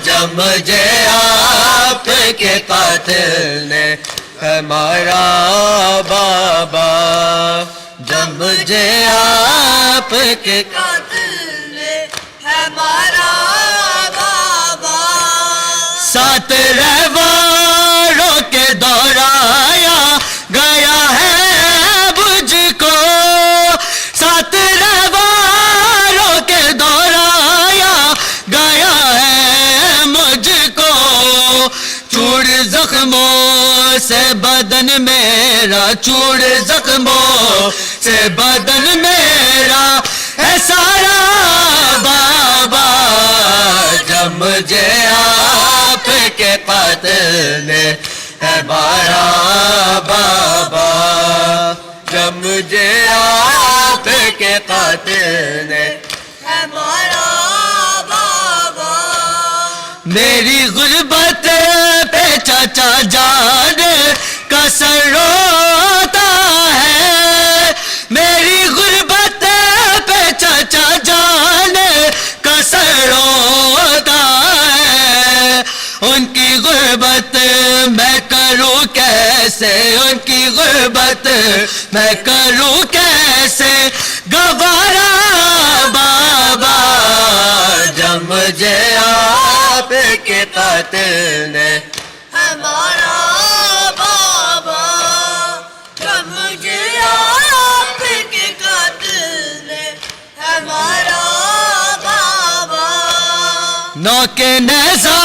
D: جب مجھے آپ کے قاتل نے ہے مارا بابا، جب مجھے آپ کے قاتل نے ہے مارا بابا، ساتھ رہواروں کے دورایا گیا ہے مجھ کو، ساتھ رہواروں کے دورایا گیا ہے مجھ کو، چوڑ زخموں سے بدن میرا، چوڑ زخموں سے بدن میرا ہے سارا بابا، جب مجھے آپ کے قاتل نے ہے مارا بابا، جب مجھے آپ کے قاتل نے ہے مارا بابا، میری غربت پہ چچا جان کا سر روتا ہے، میری غربت پہ چچا جان کا سر روتا ہے، ان کی غربت میں کروں کیسے، ان کی غربت میں کروں کیسے گوارا بابا، جب مجھے آپ کے قاتل نے ہے مارا بابا، جب مجھے آپ کے قاتل نے ہے مارا بابا، نوکے نیزہ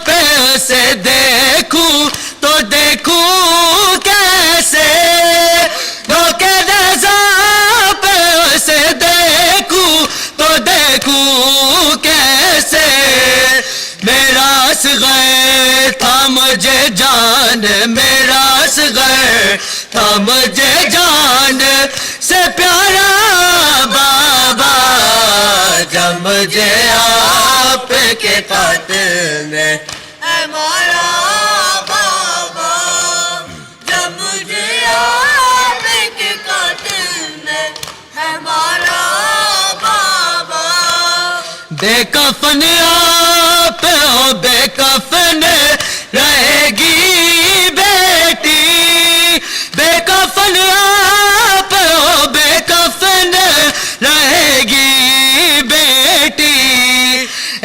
D: پہ اسے دیکھوں تو دیکھوں کیسے، نوکے نیزہ پہ اسے دیکھوں تو जान मेरा असगर था मुझे जान से प्यारा बाबा जब मुझे आपके कातिल ने है मारा बाबा जब मुझे आपके कातिल ने है मारा बाबा बेकफन आप हो बेकफन रहेगी बेटी बेकफन आप हो बेकफन रहेगी बेटी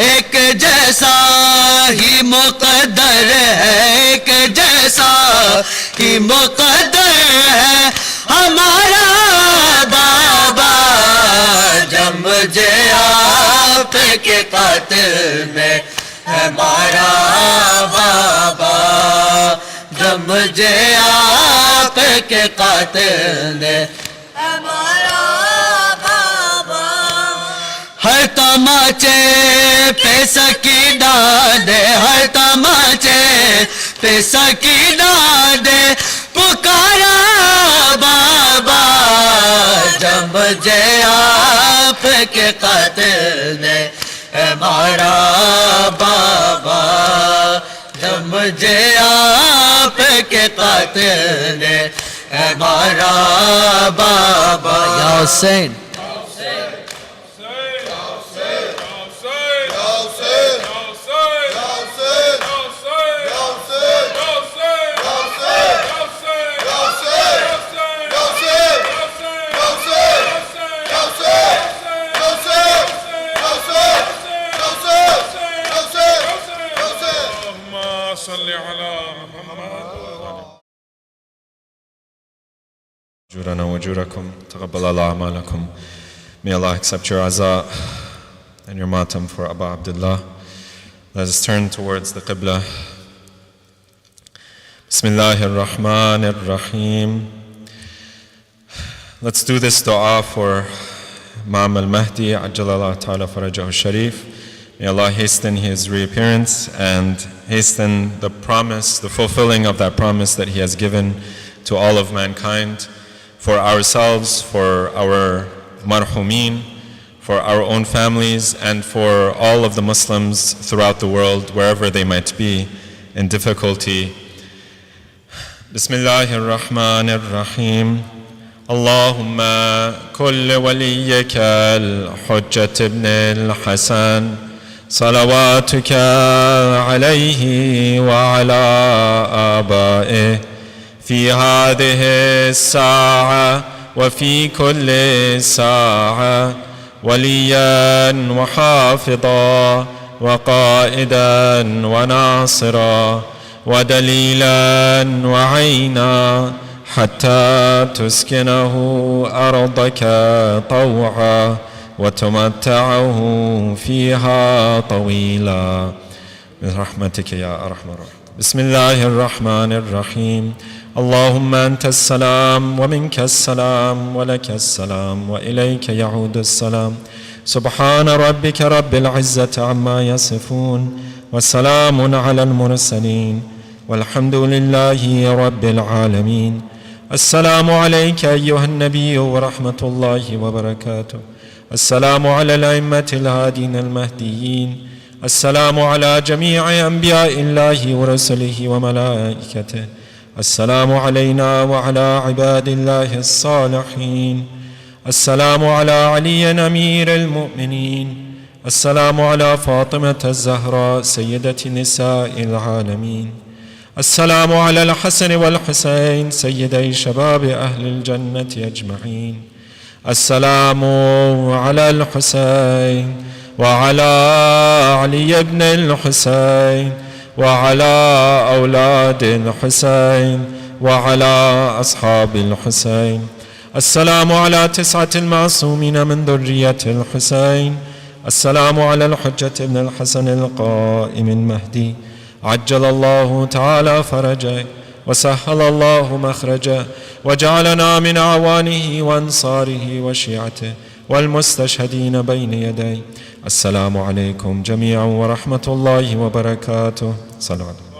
D: एक जैसा ही मुक़द्दर है एक जैसा ही मुक़द्दर है हमारा बाबा जब मुझे आपके कातिल में हमारा बाबा जब मुझे आपके कातिल ने हमारा बाबा हर तमाचे पे सकीना दे हर तमाचे पे सकीना दे पुकारा बाबा जब मुझे आपके कातिल ने हमारा बाबा जब मुझे आपके कातिल ने हमारा बाबा या Hussain
C: May Allah accept your aza and your matam for Abu Abdullah. Let us turn towards the Qibla. Bismillahir Rahmanir Rahim. Let's do this dua for Imam al-Mahdi, Ajjalallah Ta'ala Farajahu Sharif. May Allah hasten his reappearance and hasten the promise, the fulfilling of that promise that he has given to all of mankind, for ourselves, for our marhumeen, for our own families, and for all of the Muslims throughout the world, wherever they might be in difficulty. Bismillahir Rahmanir Rahim. Allahumma kulli waliyika al-Hujjat ibn al-Hasan صلواتك عليه وعلى آبائه في هذه الساعة وفي كل ساعة وليا وحافظا وقائدا وناصرا ودليلا وعينا حتى تسكنه أرضك طوعا وتمتعه فيها طويلا برحمتك يا أرحم الراحمين. بسم الله الرحمن الرحيم. اللهم أنت السلام ومنك السلام ولك السلام وإليك يعود السلام. سبحان ربك رب العزة عما يصفون وسلام على المرسلين والحمد لله رب العالمين. السلام عليك أيها النبي ورحمة الله وبركاته. السلام على الأئمة الهادين المهديين. السلام على جميع أنبياء الله ورسله وملائكته. السلام علينا وعلى عباد الله الصالحين. السلام على علي أمير المؤمنين. السلام على فاطمة الزهراء سيدة نساء العالمين. السلام على الحسن والحسين سيدي شباب أهل الجنة أجمعين. السلام على الحسين وعلى علي بن الحسين وعلى أولاد الحسين وعلى أصحاب الحسين. السلام على 9 المعصومين من ذرية الحسين. السلام على الحجة ابن الحسن القائم المهدي عجل الله تعالى فرجه وسهل الله مخرجه وجعلنا من أعوانه وأنصاره وشيعته والمستشهدين بين يديه. السلام عليكم جميعا ورحمة الله وبركاته. صلوا عليه.